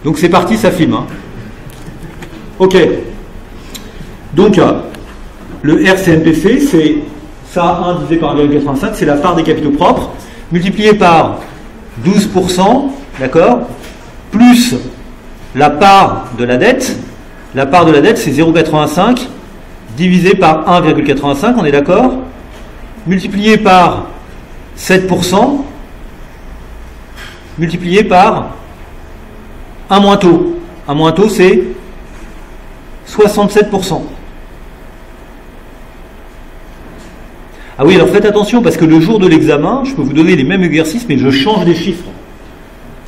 Donc c'est parti, ça filme. Hein. Ok. Donc le RCNPC, c'est ça 1 divisé par 1,85, c'est la part des capitaux propres, multiplié par 12%, d'accord, plus la part de la dette. La part de la dette, c'est 0,85 divisé par 1,85, on est d'accord, multiplié par 7%, multiplié par un moins taux. Un moins taux, c'est 67%. Ah oui, alors faites attention, parce que le jour de l'examen, je peux vous donner les mêmes exercices, mais je change les chiffres.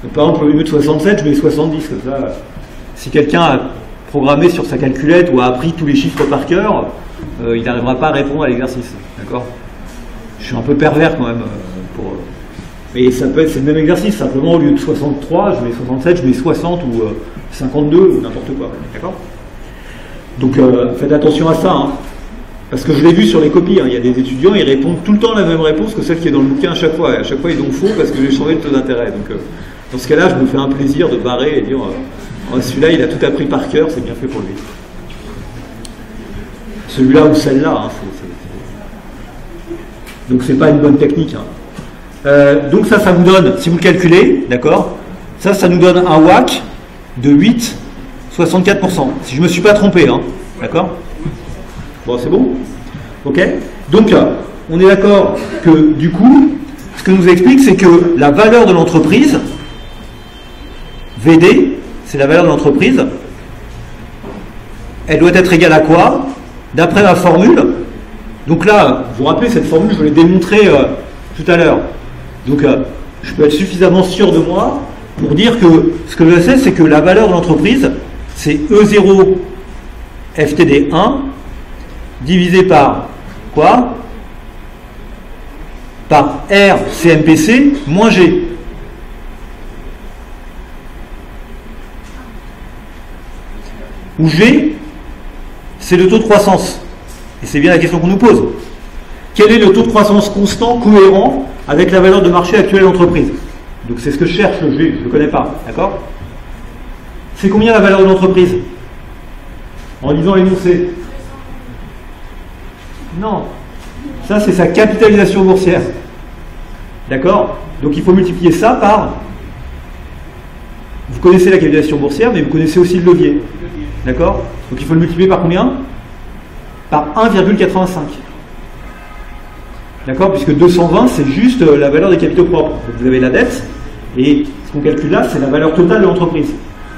Donc, par exemple, au lieu de 67, je mets 70, comme ça. Si quelqu'un a programmé sur sa calculette ou a appris tous les chiffres par cœur, il n'arrivera pas à répondre à l'exercice. D'accord? Je suis un peu pervers quand même. Mais ça peut être, c'est le même exercice, simplement au lieu de 63, je mets 67, je mets 60 ou 52 ou n'importe quoi. D'accord? Donc faites attention à ça. Hein. Parce que je l'ai vu sur les copies, hein. Il y a des étudiants, ils répondent tout le temps la même réponse que celle qui est dans le bouquin à chaque fois. Et à chaque fois, ils ont faux parce que j'ai changé le taux d'intérêt. Donc dans ce cas-là, je me fais un plaisir de barrer et dire celui-là, il a tout appris par cœur, c'est bien fait pour lui. Celui-là ou celle-là. Hein, Donc c'est pas une bonne technique. Hein. Donc ça vous donne, si vous le calculez, d'accord, ça nous donne un WACC de 8,64%. Si je ne me suis pas trompé, hein, d'accord? Bon, c'est bon? Ok? Donc, on est d'accord que, du coup, ce que nous explique, c'est que la valeur de l'entreprise, VD, c'est la valeur de l'entreprise, elle doit être égale à quoi? D'après ma formule. Donc là, vous vous rappelez, cette formule, je l'ai démontrée tout à l'heure. Donc, je peux être suffisamment sûr de moi pour dire que ce que je sais, c'est que la valeur de l'entreprise, c'est E0 FTD1 divisé par quoi? Par R CNPC moins G. Où G, c'est le taux de croissance. Et c'est bien la question qu'on nous pose. Quel est le taux de croissance constant cohérent avec la valeur de marché actuelle de l'entreprise? Donc c'est ce que je cherche, le G, je ne le connais pas. D'accord? C'est combien la valeur de l'entreprise? En lisant l'énoncé. Non. Ça, c'est sa capitalisation boursière. D'accord? Donc il faut multiplier ça par... Vous connaissez la capitalisation boursière, mais vous connaissez aussi le levier. D'accord? Donc il faut le multiplier par combien? Par 1,85. D'accord? Puisque 220, c'est juste la valeur des capitaux propres. Donc vous avez la dette, et ce qu'on calcule là, c'est la valeur totale de l'entreprise.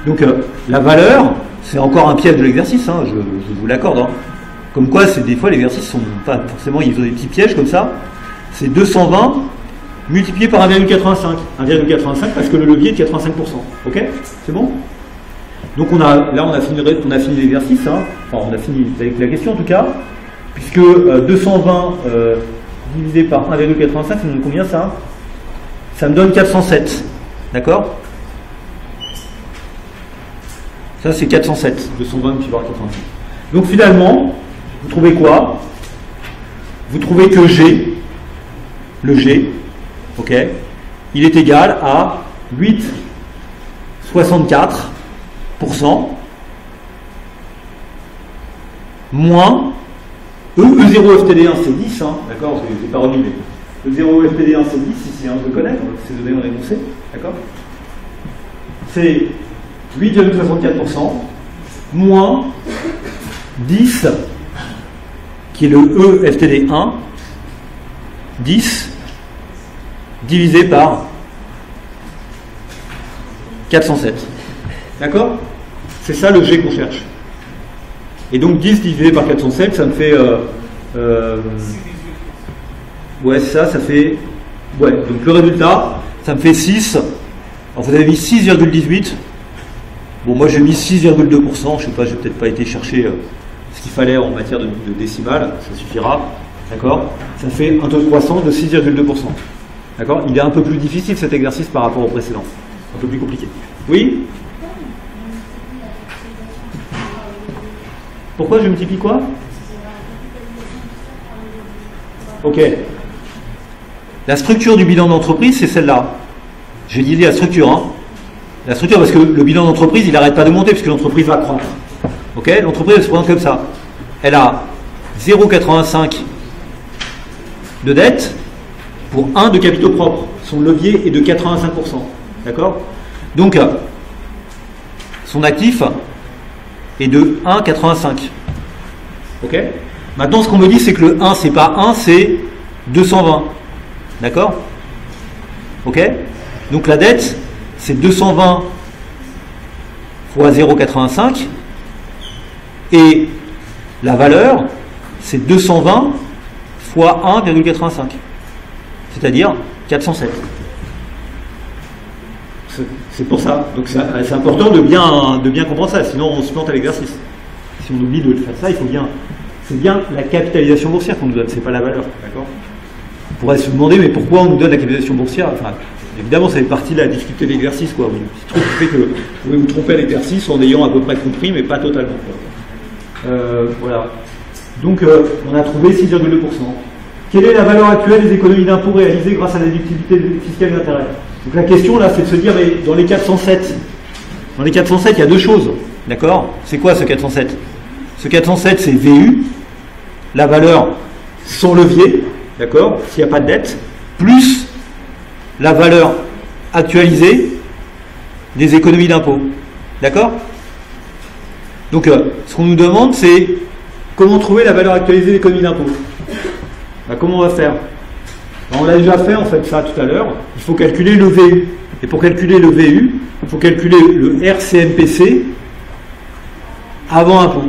Donc la valeur, c'est encore un piège de l'exercice, hein, je vous l'accorde. Hein. Comme quoi, des fois, l'exercice sont pas forcément, ils ont des petits pièges comme ça. C'est 220 multiplié par 1,85. 1,85 parce que le levier est de 85%. Ok? C'est bon? Donc on a fini l'exercice. Hein. Enfin, on a fini avec la question en tout cas. Puisque 220 divisé par 1,85, ça me donne combien ça? Ça me donne 407. D'accord? Ça c'est 407. 220 multiplié par 407. Donc finalement, vous trouvez quoi? Vous trouvez que G, le G, ok, il est égal à 8,64% moins E0 FTD1 c'est 10, hein, d'accord, c'est pas remis, mais E0 FTD1 c'est 10, ici, hein, je le connais, c'est donné en énoncé, d'accord, c'est 8,64% moins 10 qui est le EFTD1, 10 divisé par 407. D'accord? C'est ça le G qu'on cherche. Et donc 10 divisé par 407, ça me fait... ouais, ça fait... Ouais, donc le résultat, ça me fait 6. Alors vous avez mis 6,18. Bon, moi j'ai mis 6,2%. Je sais pas, j'ai peut-être pas été chercher ce qu'il fallait en matière de décimales. Ça suffira. D'accord? Ça fait un taux de croissance de 6,2%. D'accord? Il est un peu plus difficile cet exercice par rapport au précédent. Un peu plus compliqué. Oui? Pourquoi je multiplie quoi? Ok. La structure du bilan d'entreprise, c'est celle-là. J'ai dit la structure, hein. La structure, parce que le bilan d'entreprise, il n'arrête pas de monter, puisque l'entreprise va croître. Ok, l'entreprise elle se présente comme ça. Elle a 0,85 de dette pour 1 de capitaux propres. Son levier est de 85%. D'accord? Donc, son actif est de 1,85. Ok? Maintenant, ce qu'on me dit, c'est que le 1, c'est pas 1, c'est 220. D'accord? Ok? Donc, la dette, c'est 220 fois 0,85. Et la valeur, c'est 220 fois 1,85. C'est-à-dire 407. C'est pour ça. Donc c'est important de bien comprendre ça, sinon on se plante à l'exercice. Si on oublie de faire ça, il faut bien. C'est bien la capitalisation boursière qu'on nous donne, c'est pas la valeur. D'accord? On pourrait se demander, mais pourquoi on nous donne la capitalisation boursière? Enfin, évidemment, ça fait partie de la difficulté de l'exercice, quoi. Un truc qui fait que vous pouvez vous tromper à l'exercice en ayant à peu près compris, mais pas totalement. Voilà. Donc, on a trouvé 6,2%. Quelle est la valeur actuelle des économies d'impôts réalisées grâce à la déductibilité fiscale d'intérêt? Donc la question là, c'est de se dire, mais dans les 407, il y a deux choses, d'accord? C'est quoi ce 407? Ce 407, c'est VU, la valeur sans levier, d'accord? S'il n'y a pas de dette, plus la valeur actualisée des économies d'impôts, d'accord? Donc, ce qu'on nous demande, c'est comment trouver la valeur actualisée des économies d'impôts. Comment on va faire? On l'a déjà fait en fait ça tout à l'heure. Il faut calculer le VU. Et pour calculer le VU, il faut calculer le RCMPC avant impôt.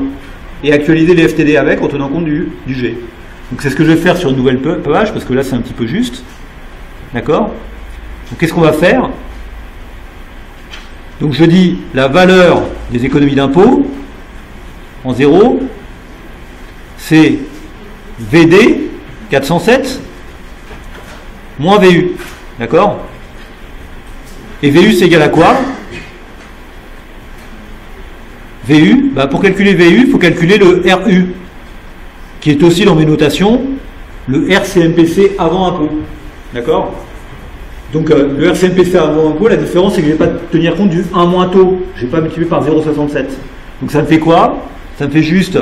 Et actualiser les FTD avec en tenant compte du G. Donc c'est ce que je vais faire sur une nouvelle page, parce que là c'est un petit peu juste. D'accord? Donc qu'est-ce qu'on va faire? Donc je dis la valeur des économies d'impôt en 0, c'est VD 407 moins VU. D'accord? Et VU c'est égal à quoi? VU, pour calculer VU, il faut calculer le RU, qui est aussi dans mes notations, le RCMPC avant impôt. D'accord? Donc le RCMPC avant impôt, la différence c'est que je ne vais pas tenir compte du 1 moins taux. Je ne vais pas multiplier par 0,67. Donc ça me fait quoi? Ça me fait juste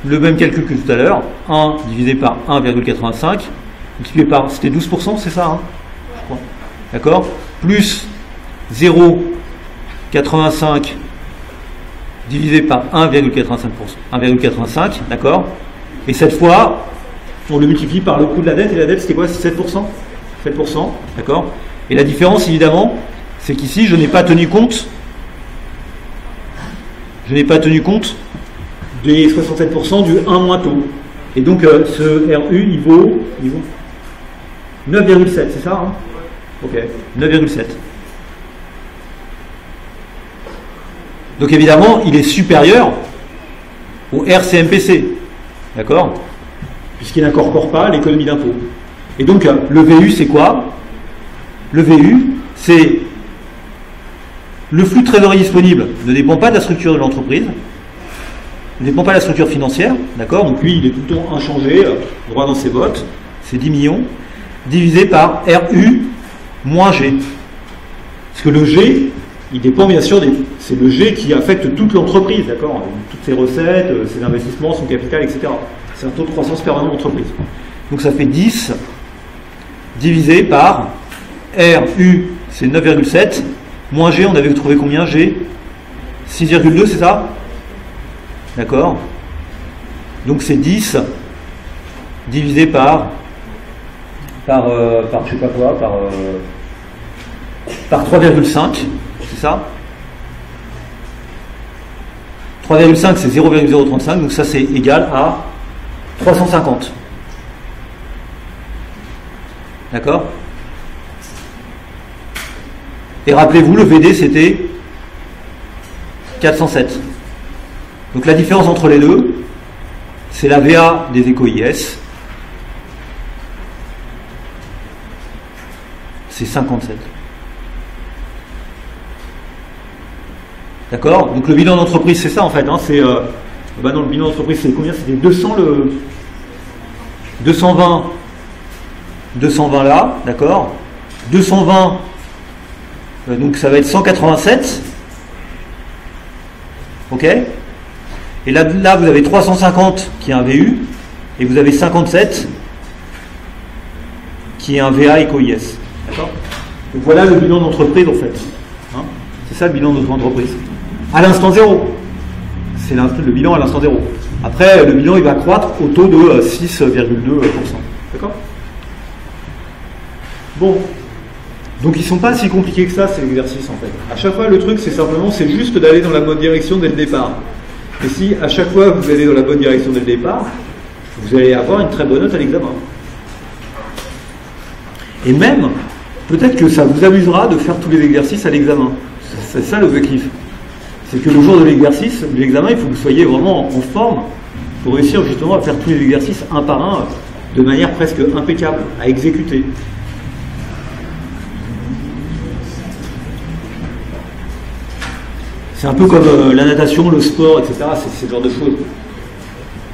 le même calcul que tout à l'heure, 1 divisé par 1,85, multiplié par, c'était 12%, c'est ça, hein, je crois. D'accord? Plus 0,85 divisé par 1,85, d'accord? Et cette fois, on le multiplie par le coût de la dette, et la dette c'était quoi? C'est 7%. 7%, d'accord? Et la différence, évidemment, c'est qu'ici, je n'ai pas tenu compte des 67% du 1 moins taux. Et donc, ce RU, il vaut 9,7, c'est ça, hein? Ok, 9,7. Donc, évidemment, il est supérieur au RCMPC, d'accord? Puisqu'il n'incorpore pas l'économie d'impôt. Et donc, le VU, c'est quoi? Le VU, c'est le flux de trésorerie disponible ne dépend pas de la structure de l'entreprise, ne dépend pas de la structure financière, d'accord? Donc lui, il est tout le temps inchangé, droit dans ses bottes, c'est 10 millions, divisé par RU moins G. Parce que le G, il dépend bien sûr c'est le G qui affecte toute l'entreprise, d'accord? Toutes ses recettes, ses investissements, son capital, etc. C'est un taux de croissance permanent de l'entreprise. Donc ça fait 10 divisé par RU, c'est 9,7, moins G, on avait trouvé combien? G 6,2, c'est ça? D'accord? Donc c'est 10 divisé par je sais pas quoi, par 3,5, c'est ça? 3,5 c'est 0,035, donc ça c'est égal à 350. D'accord? Et rappelez-vous, le VD c'était 407. Donc la différence entre les deux, c'est la VA des éco-IS, c'est 57. D'accord? Donc le bilan d'entreprise, c'est ça en fait. Hein, c'est, non, le bilan d'entreprise, c'est combien? C'était 220 là, d'accord? 220 Donc ça va être 187. Ok. Et là, vous avez 350 qui est un VU, et vous avez 57 qui est un VA éco-IS. D'accord. Donc voilà le bilan d'entreprise en fait. Hein, c'est ça le bilan de notre entreprise. À l'instant zéro. C'est le bilan à l'instant zéro. Après, le bilan il va croître au taux de 6,2%. D'accord. Bon. Donc ils sont pas si compliqués que ça, ces exercices en fait. À chaque fois, le truc, c'est juste d'aller dans la bonne direction dès le départ. Et si à chaque fois vous allez dans la bonne direction dès le départ, vous allez avoir une très bonne note à l'examen. Et même, peut-être que ça vous amusera de faire tous les exercices à l'examen. C'est ça l'objectif. C'est que le jour de l'exercice, de l'examen, il faut que vous soyez vraiment en forme pour réussir justement à faire tous les exercices un par un de manière presque impeccable, à exécuter. C'est un peu comme la natation, le sport, etc. C'est ce genre de choses.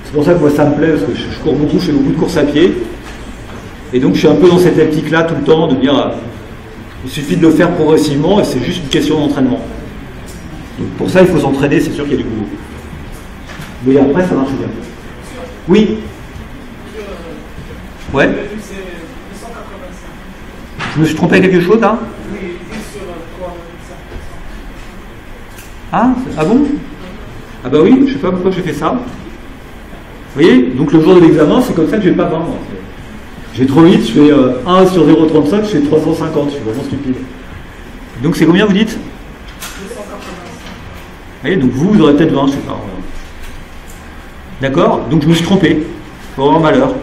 C'est pour ça que moi ça me plaît, parce que je cours beaucoup, je fais beaucoup de courses à pied. Et donc je suis un peu dans cette optique-là tout le temps, de dire il suffit de le faire progressivement et c'est juste une question d'entraînement. Donc pour ça il faut s'entraîner, c'est sûr qu'il y a du boulot. Mais après ça marche bien. Oui. Ouais. Je me suis trompé à quelque chose là? Ah bon? Ah bah oui, je sais pas pourquoi j'ai fait ça. Vous voyez? Donc le jour de l'examen, c'est comme ça que je vais pas 20 moi. Je vais trop vite, je fais 1 sur 0,35, je fais 350, je suis vraiment stupide. Donc c'est combien vous dites? 285. Vous voyez, donc vous aurez peut-être 20, je sais pas. D'accord? Donc je me suis trompé. Faut avoir malheur.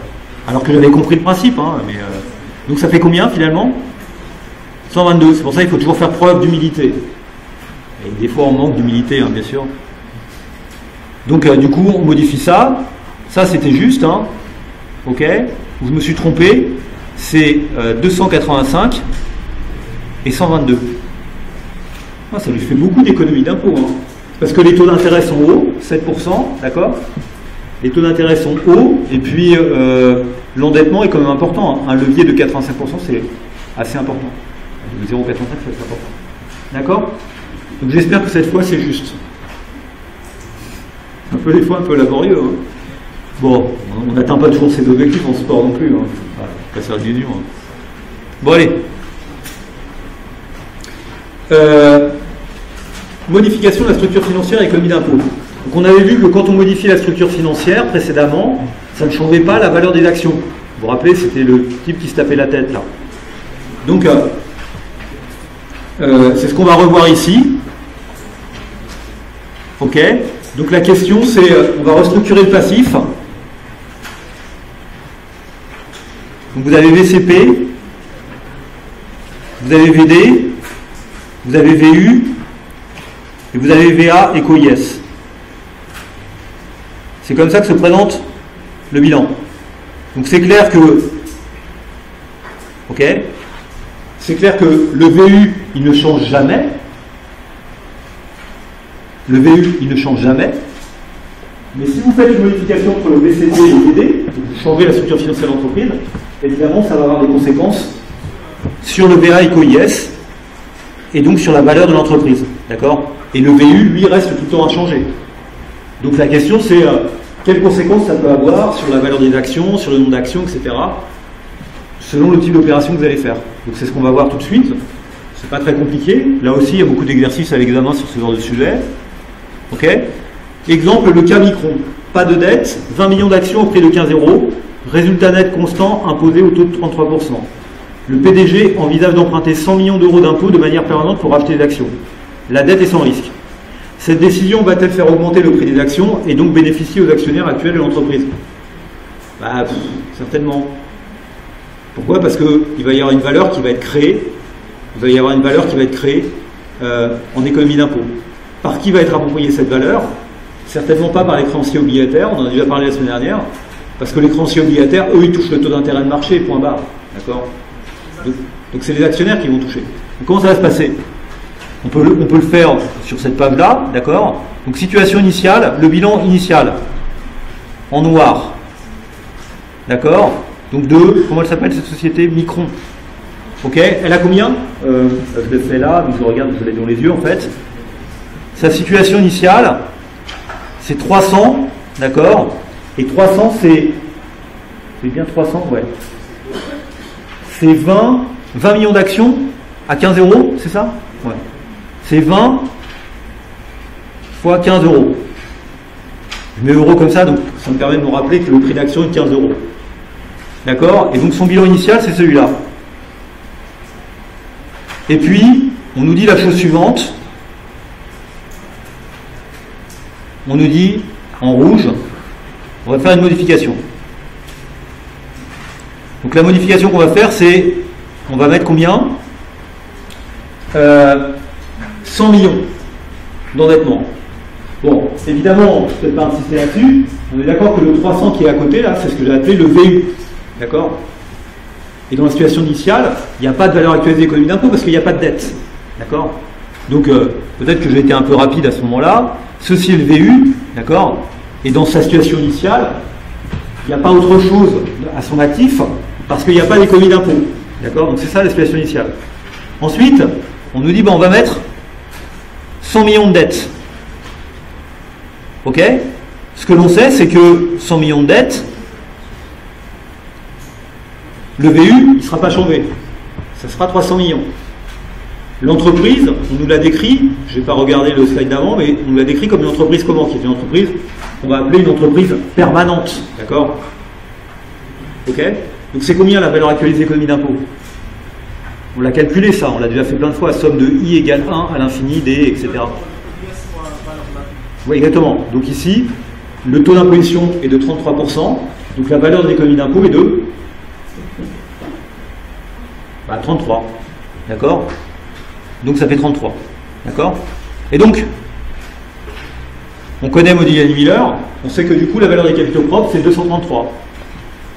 Alors que j'avais compris le principe, hein, mais donc ça fait combien finalement? 122, c'est pour ça qu'il faut toujours faire preuve d'humilité. Et des fois on manque d'humilité, hein, bien sûr. Donc du coup on modifie ça. Ça c'était juste, hein. Ok. Je me suis trompé. C'est 285 et 122. Ah, ça lui fait beaucoup d'économies d'impôts, hein. Parce que les taux d'intérêt sont hauts, 7%, d'accord. Les taux d'intérêt sont hauts, et puis l'endettement est quand même important, hein. Un levier de 85%, c'est assez important. Le 0,85, c'est assez important. D'accord. Donc j'espère que cette fois c'est juste. Un peu des fois un peu laborieux, hein. Bon, on n'atteint pas toujours ses objectifs en sport non plus, hein. Pas faire du dur, hein. Bon allez. Modification de la structure financière et économie d'impôt. Donc on avait vu que quand on modifie la structure financière précédemment, ça ne changeait pas la valeur des actions. Vous vous rappelez, c'était le type qui se tapait la tête là. Donc c'est ce qu'on va revoir ici. Ok. Donc la question c'est, on va restructurer le passif. Donc vous avez VCP, vous avez VD, vous avez VU, et vous avez VA éco-IS. C'est comme ça que se présente le bilan. Donc c'est clair que, ok, c'est clair que le VU il ne change jamais. Le VU il ne change jamais. Mais si vous faites une modification entre le VCP et le VD, vous changez la structure financière de l'entreprise, évidemment ça va avoir des conséquences sur le VA éco-IS et donc sur la valeur de l'entreprise. D'accord? Et le VU, lui, reste tout le temps à changer. Donc la question c'est quelles conséquences ça peut avoir sur la valeur des actions, sur le nombre d'actions, etc. selon le type d'opération que vous allez faire. Donc c'est ce qu'on va voir tout de suite. C'est pas très compliqué. Là aussi, il y a beaucoup d'exercices à l'examen sur ce genre de sujet. Ok? Exemple, le cas Micron. Pas de dette, 20 millions d'actions au prix de 15 €. Résultat net constant imposé au taux de 33%. Le PDG envisage d'emprunter 100 millions d'euros d'impôts de manière permanente pour acheter des actions. La dette est sans risque. Cette décision va-t-elle faire augmenter le prix des actions et donc bénéficier aux actionnaires actuels de l'entreprise? Certainement. Pourquoi? Parce qu'il va y avoir une valeur qui va être créée. Il va y avoir une valeur qui va être créée en économie d'impôt. Par qui va être appropriée cette valeur? Certainement pas par les créanciers obligataires, on en a déjà parlé la semaine dernière, parce que les créanciers obligataires, eux, ils touchent le taux d'intérêt de marché, point barre. D'accord? Donc c'est les actionnaires qui vont toucher. Donc comment ça va se passer? On peut le faire sur cette page-là, d'accord? Donc situation initiale, le bilan initial, en noir. D'accord? Donc de, comment elle s'appelle cette société? Micron. Ok, elle a combien je le fais là, mais je regarde, je l'ai dans les yeux en fait. Sa situation initiale, c'est 300, d'accord? Et 300, c'est bien 300, ouais. C'est 20 millions d'actions à 15 euros, c'est ça? Ouais. C'est 20 fois 15 euros. Je mets euros comme ça, donc ça me permet de me rappeler que le prix d'action est de 15 euros. D'accord? Et donc son bilan initial, c'est celui-là. Et puis, on nous dit la chose suivante. On nous dit, en rouge, on va faire une modification. Donc la modification qu'on va faire, c'est, on va mettre combien 100 millions d'endettement. Bon, évidemment, je ne vais pas insister là-dessus. On est d'accord que le 300 qui est à côté, là, c'est ce que j'ai appelé le VU. D'accord? Et dans la situation initiale, il n'y a pas de valeur actualisée d'économie d'impôt parce qu'il n'y a pas de dette. D'accord? Donc, peut-être que j'ai été un peu rapide à ce moment-là. Ceci est le VU. D'accord? Et dans sa situation initiale, il n'y a pas autre chose à son actif parce qu'il n'y a pas d'économie d'impôt. D'accord? Donc, c'est ça la situation initiale. Ensuite, on nous dit, on va mettre 100 millions de dettes. Ok? Ce que l'on sait, c'est que 100 millions de dettes, le VU, il ne sera pas changé. Ça sera 300 millions. L'entreprise, on nous l'a décrit, je ne vais pas regarder le slide d'avant, mais on nous l'a décrit comme une entreprise comment? Qui est une entreprise qu'on va appeler une entreprise permanente. D'accord? Ok? Donc c'est combien la valeur actualisée d'économie d'impôt? On l'a calculé ça, on l'a déjà fait plein de fois, somme de I égale 1 à l'infini des, etc. Oui, exactement. Donc ici, le taux d'imposition est de 33%, donc la valeur de l'économie d'impôt est de 33. D'accord? Donc ça fait 33. D'accord? Et donc, on connaît Modigliani-Miller, on sait que du coup la valeur des capitaux propres c'est 233.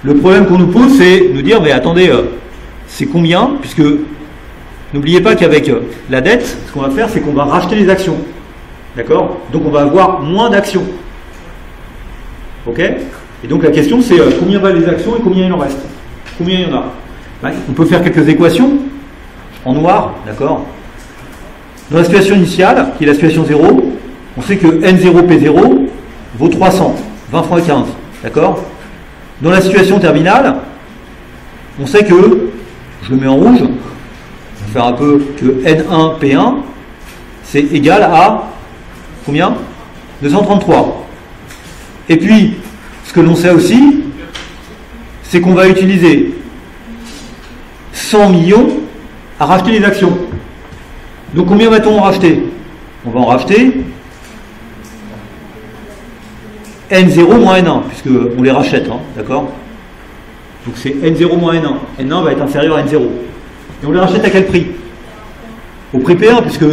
Le problème qu'on nous pose c'est nous dire, mais attendez, c'est combien? Puisque n'oubliez pas qu'avec la dette, ce qu'on va faire c'est qu'on va racheter les actions. D'accord? Donc on va avoir moins d'actions. Ok? Et donc la question c'est combien valent les actions et combien il en reste? Combien il y en a? On peut faire quelques équations en noir, d'accord? Dans la situation initiale, qui est la situation 0, on sait que N0P0 vaut 300, 20 fois 15, d'accord? Dans la situation terminale, on sait que, je le mets en rouge, on va faire un peu que N1P1, c'est égal à combien? 233. Et puis, ce que l'on sait aussi, c'est qu'on va utiliser 100 millions à racheter les actions. Donc combien va-t-on en racheter? On va en racheter N0 moins N1, puisqu'on les rachète, hein, d'accord? Donc c'est N0 moins N1. N1 va être inférieur à N0. Et on les rachète à quel prix? Au prix P1, puisque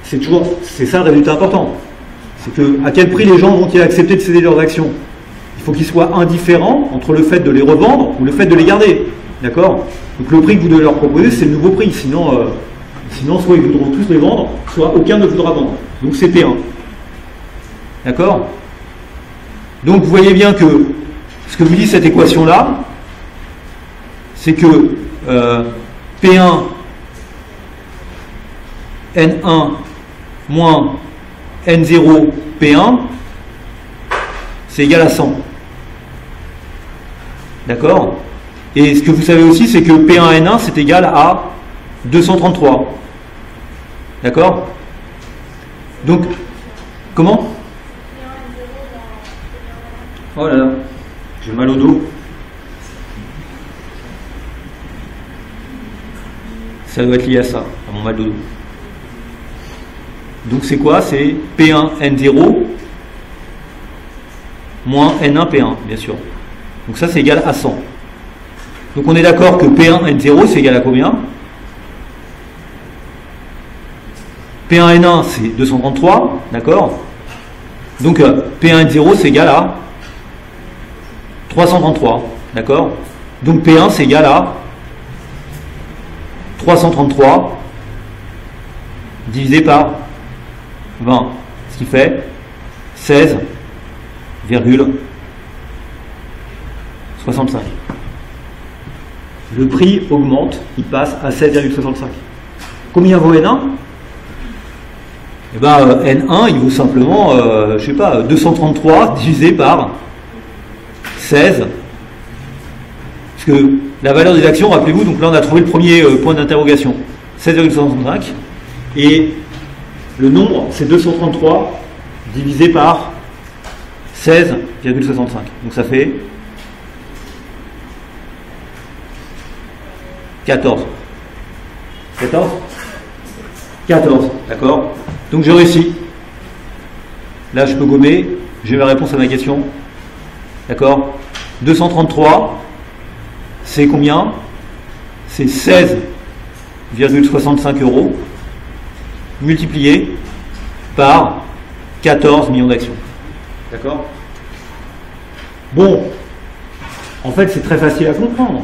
c'est ça le résultat important. C'est que à quel prix les gens vont-ils accepter de céder leurs actions? Il faut qu'ils soient indifférents entre le fait de les revendre ou le fait de les garder. D'accord? Donc le prix que vous devez leur proposer, c'est le nouveau prix. Sinon, soit ils voudront tous les vendre, soit aucun ne voudra vendre. Donc c'est P1. D'accord? Donc vous voyez bien que ce que vous dit cette équation-là, c'est que P1 N1 moins N0 P1, c'est égal à 100. D'accord? Et ce que vous savez aussi, c'est que P1 N1, c'est égal à 233. D'accord? Donc, comment? Oh là là, j'ai mal au dos. Ça doit être lié à ça, à mon mal de dos. Donc c'est quoi? C'est P1 N0 moins N1 P1, bien sûr. Donc ça, c'est égal à 100. Donc on est d'accord que P1 N0, c'est égal à combien? P1 N1, c'est 233, d'accord? Donc P1 N0, c'est égal à 333, d'accord? Donc P1, c'est égal à 333 divisé par 20, ce qui fait 16,65. le prix augmente, il passe à 16,65. Combien vaut N1? Eh ben, N1, il vaut simplement, je sais pas, 233 divisé par 16. Parce que la valeur des actions, rappelez-vous, donc là on a trouvé le premier point d'interrogation, 16,65. Et le nombre, c'est 233 divisé par 16,65. Donc ça fait 14. 14 14, d'accord? Donc j'ai réussi. Là je peux gommer, j'ai la réponse à ma question. D'accord? 233, c'est combien? C'est 16,65 euros multiplié par 14 millions d'actions. D'accord? Bon, en fait c'est très facile à comprendre.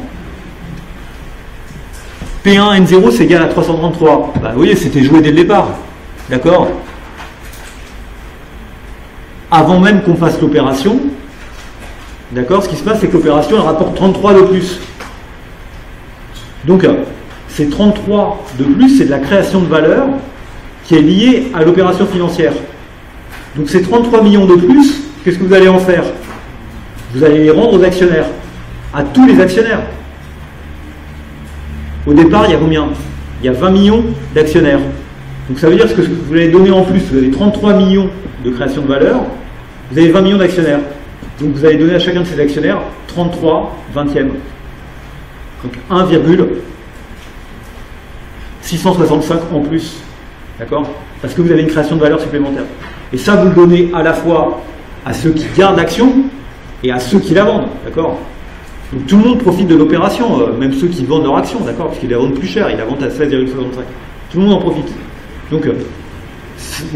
P1 N0 c'est égal à 333. Bah, vous voyez, c'était joué dès le départ. D'accord? Avant même qu'on fasse l'opération, d'accord, ce qui se passe, c'est que l'opération elle rapporte 33 de plus. Donc, ces 33 de plus, c'est de la création de valeur qui est liée à l'opération financière. Donc, ces 33 millions de plus, qu'est-ce que vous allez en faire? Vous allez les rendre aux actionnaires, à tous les actionnaires. Au départ, il y a combien? Il y a 20 millions d'actionnaires. Donc ça veut dire que ce que vous allez donner en plus, vous avez 33 millions de création de valeur, vous avez 20 millions d'actionnaires. Donc vous allez donner à chacun de ces actionnaires 33 vingtièmes. Donc 1,665 en plus. D'accord? Parce que vous avez une création de valeur supplémentaire. Et ça, vous le donnez à la fois à ceux qui gardent l'action et à ceux qui la vendent. D'accord? Donc tout le monde profite de l'opération, même ceux qui vendent leur action, d'accord, parce qu'ils la vendent plus cher, ils la vendent à 16,65. Tout le monde en profite. Donc c'est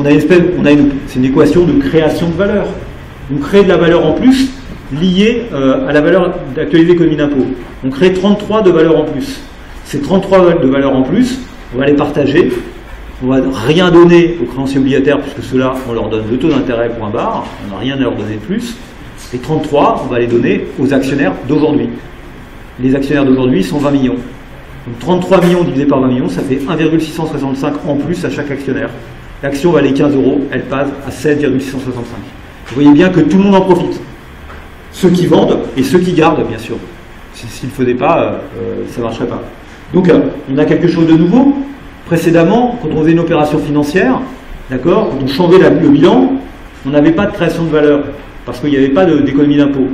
une équation de création de valeur. On crée de la valeur en plus liée à la valeur actualisée de l'économie d'impôt. On crée 33 de valeur en plus. Ces 33 de valeur en plus, on va les partager. On va rien donner aux créanciers obligataires, puisque ceux-là, on leur donne le taux d'intérêt point barre, on n'a rien à leur donner de plus. Les 33, on va les donner aux actionnaires d'aujourd'hui. Les actionnaires d'aujourd'hui sont 20 millions. Donc 33 millions divisé par 20 millions, ça fait 1,665 en plus à chaque actionnaire. L'action valait 15 euros, elle passe à 7,665. Vous voyez bien que tout le monde en profite. Ceux qui vendent et ceux qui gardent, bien sûr. S'ils ne le faisaient pas, ça ne marcherait pas. Donc, on a quelque chose de nouveau. Précédemment, quand on faisait une opération financière, d'accord, quand on changeait le bilan, on n'avait pas de création de valeur, parce qu'il n'y avait pas d'économie d'impôt.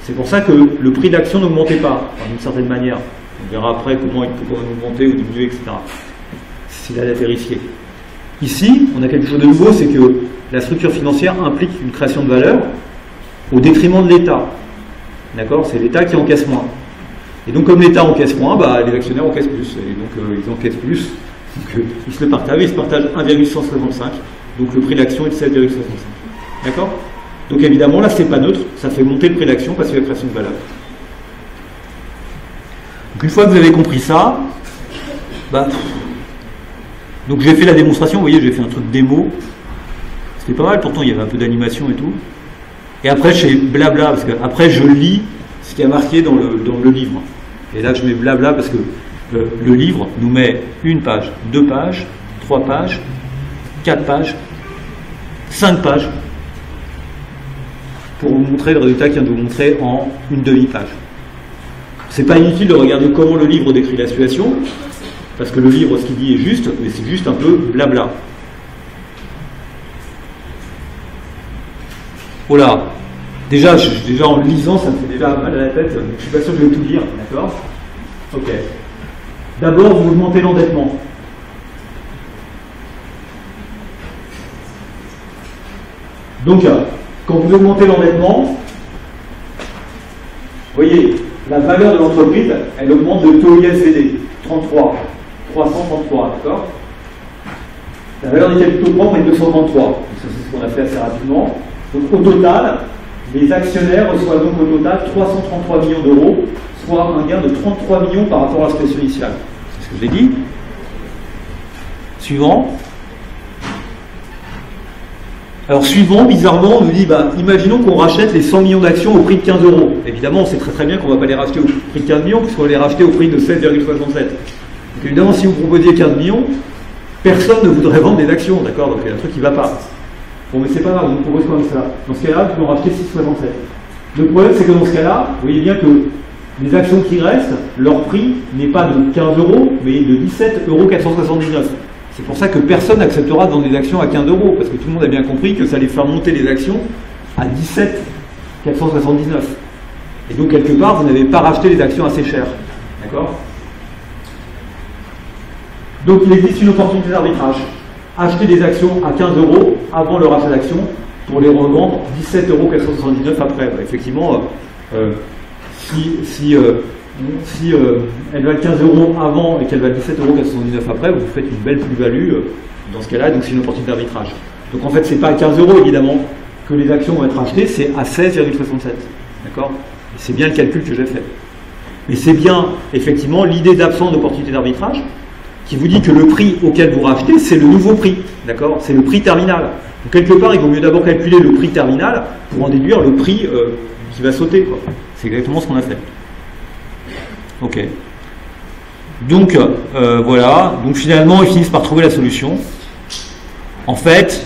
C'est pour ça que le prix de l'action n'augmentait pas, d'une certaine manière. On verra après comment il peut quand même augmenter ou diminuer, etc. C'est à vérifier. Ici, on a quelque chose de nouveau, c'est que la structure financière implique une création de valeur au détriment de l'État. D'accord? C'est l'État qui encaisse moins. Et donc, comme l'État encaisse moins, bah, les actionnaires encaissent plus. Et donc, ils encaissent plus. Donc, ils se le partagent. Ils se partagent 1,165. Donc, le prix de l'action est de 7,65. D'accord? Donc, évidemment, là, c'est pas neutre. Ça fait monter le prix de l'action parce qu'il y a la création de valeur. Donc, une fois que vous avez compris ça, bah, donc j'ai fait la démonstration. Vous voyez, j'ai fait un truc démo. C'était pas mal. Pourtant, il y avait un peu d'animation et tout. Et après, je fais blabla parce que après, je lis ce qui est marqué dans le livre. Et là, je mets blabla parce que le livre nous met une page, 2 pages, 3 pages, 4 pages, 5 pages pour vous montrer le résultat qu'il vient de vous montrer en une demi-page. C'est pas inutile de regarder comment le livre décrit la situation, parce que le livre, ce qu'il dit est juste, mais c'est juste un peu blabla. Oh là, déjà en le lisant, ça me fait déjà mal à la tête, je suis pas sûr que je vais tout lire, d'accord? Ok. D'abord, vous augmentez l'endettement. Donc, quand vous augmentez l'endettement, vous voyez, la valeur de l'entreprise, elle augmente de taux ISVD, 333, d'accord? La valeur des capitaux propres est 233. Donc ça, c'est ce qu'on a fait assez rapidement. Donc, au total, les actionnaires reçoivent donc au total 333 millions d'euros, soit un gain de 33 millions par rapport à la situation initiale. C'est ce que j'ai dit. Suivant. Alors suivant, bizarrement, on nous dit, bah, imaginons qu'on rachète les 100 millions d'actions au prix de 15 euros. Évidemment, on sait très bien qu'on ne va pas les racheter au prix de 15 millions, puisqu'on va les racheter au prix de 7,67. Donc évidemment, si vous proposiez 15 millions, personne ne voudrait vendre des actions, d'accord? Donc il y a un truc qui ne va pas. Bon, mais c'est pas grave, je vous propose comme ça. Dans ce cas-là, vous en rachetez 6,67. Le problème, c'est que dans ce cas-là, vous voyez bien que les actions qui restent, leur prix n'est pas de 15 euros, mais de 17,479 €. C'est pour ça que personne n'acceptera de vendre des actions à 15 euros, parce que tout le monde a bien compris que ça allait faire monter les actions à 17,479. Et donc, quelque part, vous n'avez pas racheté les actions assez chères. D'accord? Donc, il existe une opportunité d'arbitrage. Acheter des actions à 15 euros avant le rachat d'actions pour les revendre 17,479 € après. Bah, effectivement, si elle valent 15 euros avant et qu'elle valent 17,479 € après, vous faites une belle plus-value dans ce cas-là, donc c'est une opportunité d'arbitrage. Donc en fait, c'est pas à 15 euros évidemment que les actions vont être achetées, c'est à 16,67. D'accord? C'est bien le calcul que j'ai fait. Mais c'est bien effectivement l'idée d'absence d'opportunité d'arbitrage qui vous dit que le prix auquel vous rachetez, c'est le nouveau prix. D'accord? C'est le prix terminal. Donc quelque part, il vaut mieux d'abord calculer le prix terminal pour en déduire le prix qui va sauter, quoi. C'est exactement ce qu'on a fait. Ok. Donc, voilà. Donc finalement, ils finissent par trouver la solution. En fait,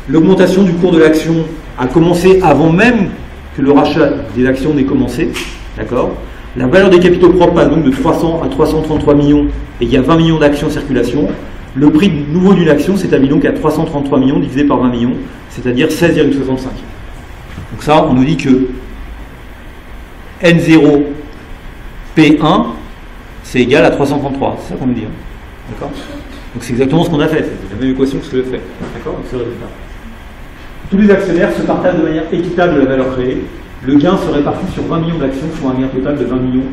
l'augmentation du cours de l'action a commencé avant même que le rachat des actions n'ait commencé. D'accord? La valeur des capitaux propres passe donc de 300 à 333 millions et il y a 20 millions d'actions en circulation. Le prix nouveau d'une action s'établit donc à 333 millions divisé par 20 millions, c'est-à-dire 16,65. Donc ça, on nous dit que N0 P1 c'est égal à 333. C'est ça qu'on nous dit. Hein. D'accord? Donc c'est exactement ce qu'on a fait. C'est la même équation que ce que j'ai fait. D'accord? Donc c'est le résultat. Tous les actionnaires se partagent de manière équitable la valeur créée. Le gain se répartit sur 20 millions d'actions, soit un gain total de 20 millions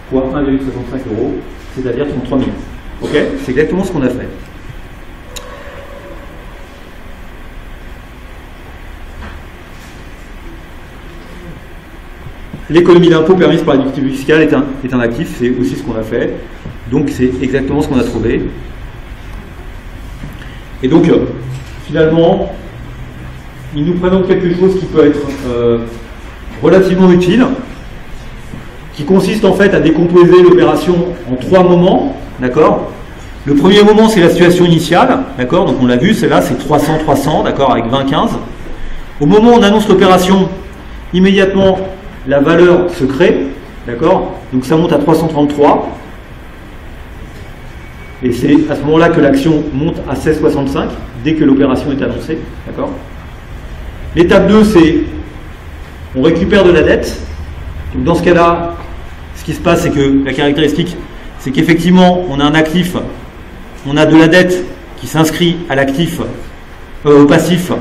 fois 1,65 €, c'est-à-dire 33 millions. Ok? C'est exactement ce qu'on a fait. L'économie d'impôt permise par la déductibilité fiscale est un actif, c'est aussi ce qu'on a fait. Donc c'est exactement ce qu'on a trouvé. Et donc, finalement, il nous présente quelque chose qui peut être relativement utile, qui consiste en fait à décomposer l'opération en 3 moments, d'accord? Le premier moment, c'est la situation initiale, d'accord? Donc on l'a vu, c'est là, c'est 300-300, d'accord, avec 20-15. Au moment où on annonce l'opération, immédiatement, la valeur se crée, d'accord? Donc ça monte à 333. Et c'est à ce moment-là que l'action monte à 16,65, dès que l'opération est annoncée, d'accord? L'étape 2, c'est on récupère de la dette. Donc dans ce cas-là, ce qui se passe, c'est que la caractéristique, c'est qu'effectivement, on a un actif, on a de la dette qui s'inscrit à l'actif, au passif,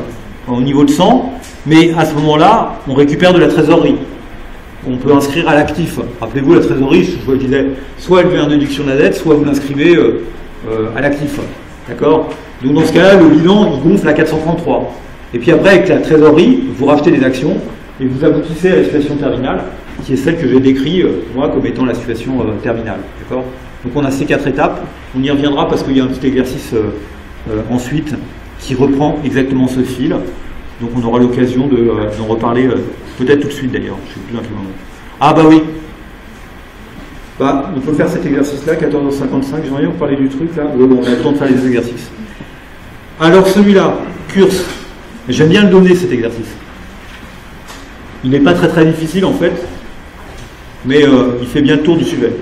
au niveau de 100, mais à ce moment-là, on récupère de la trésorerie. On peut inscrire à l'actif. Rappelez-vous, la trésorerie, je vous disais, soit elle fait une déduction de la dette, soit vous l'inscrivez à l'actif. D'accord? Donc dans ce cas-là, le bilan, il gonfle à 433. Et puis après, avec la trésorerie, vous rachetez des actions et vous aboutissez à la situation terminale, qui est celle que j'ai décrite, moi, comme étant la situation terminale. D'accord? Donc on a ces 4 étapes. On y reviendra parce qu'il y a un petit exercice ensuite qui reprend exactement ce fil. Donc on aura l'occasion d'en reparler peut-être tout de suite d'ailleurs. Je ne sais plus à quel moment. Ah bah oui. Bah, on peut faire cet exercice-là, 14h55. J'aimerais bien vous parler du truc là. Bon, on a le temps de faire les exercices. Alors celui-là, CURS. J'aime bien le donner cet exercice. Il n'est pas très très difficile en fait, mais il fait bien le tour du sujet.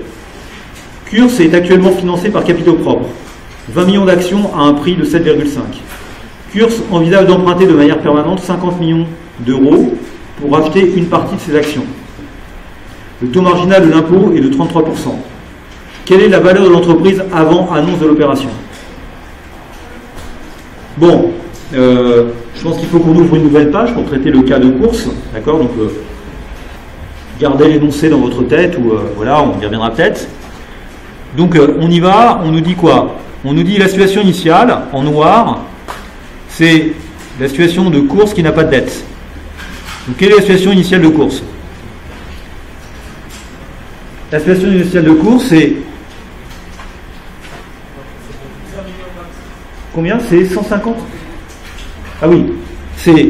CURS est actuellement financé par capitaux propres. 20 millions d'actions à un prix de 7,5. CURS envisage d'emprunter de manière permanente 50 millions d'euros pour acheter une partie de ses actions. Le taux marginal de l'impôt est de 33%. Quelle est la valeur de l'entreprise avant annonce de l'opération? Bon, je pense qu'il faut qu'on ouvre une nouvelle page pour traiter le cas de course. D'accord? Donc, gardez l'énoncé dans votre tête, ou voilà, on y reviendra peut-être. Donc, on y va, on nous dit quoi? On nous dit la situation initiale, en noir, c'est la situation de course qui n'a pas de dette. Donc, quelle est la situation initiale de course? La situation initiale de course, c'est combien? C'est 150? Ah oui, c'est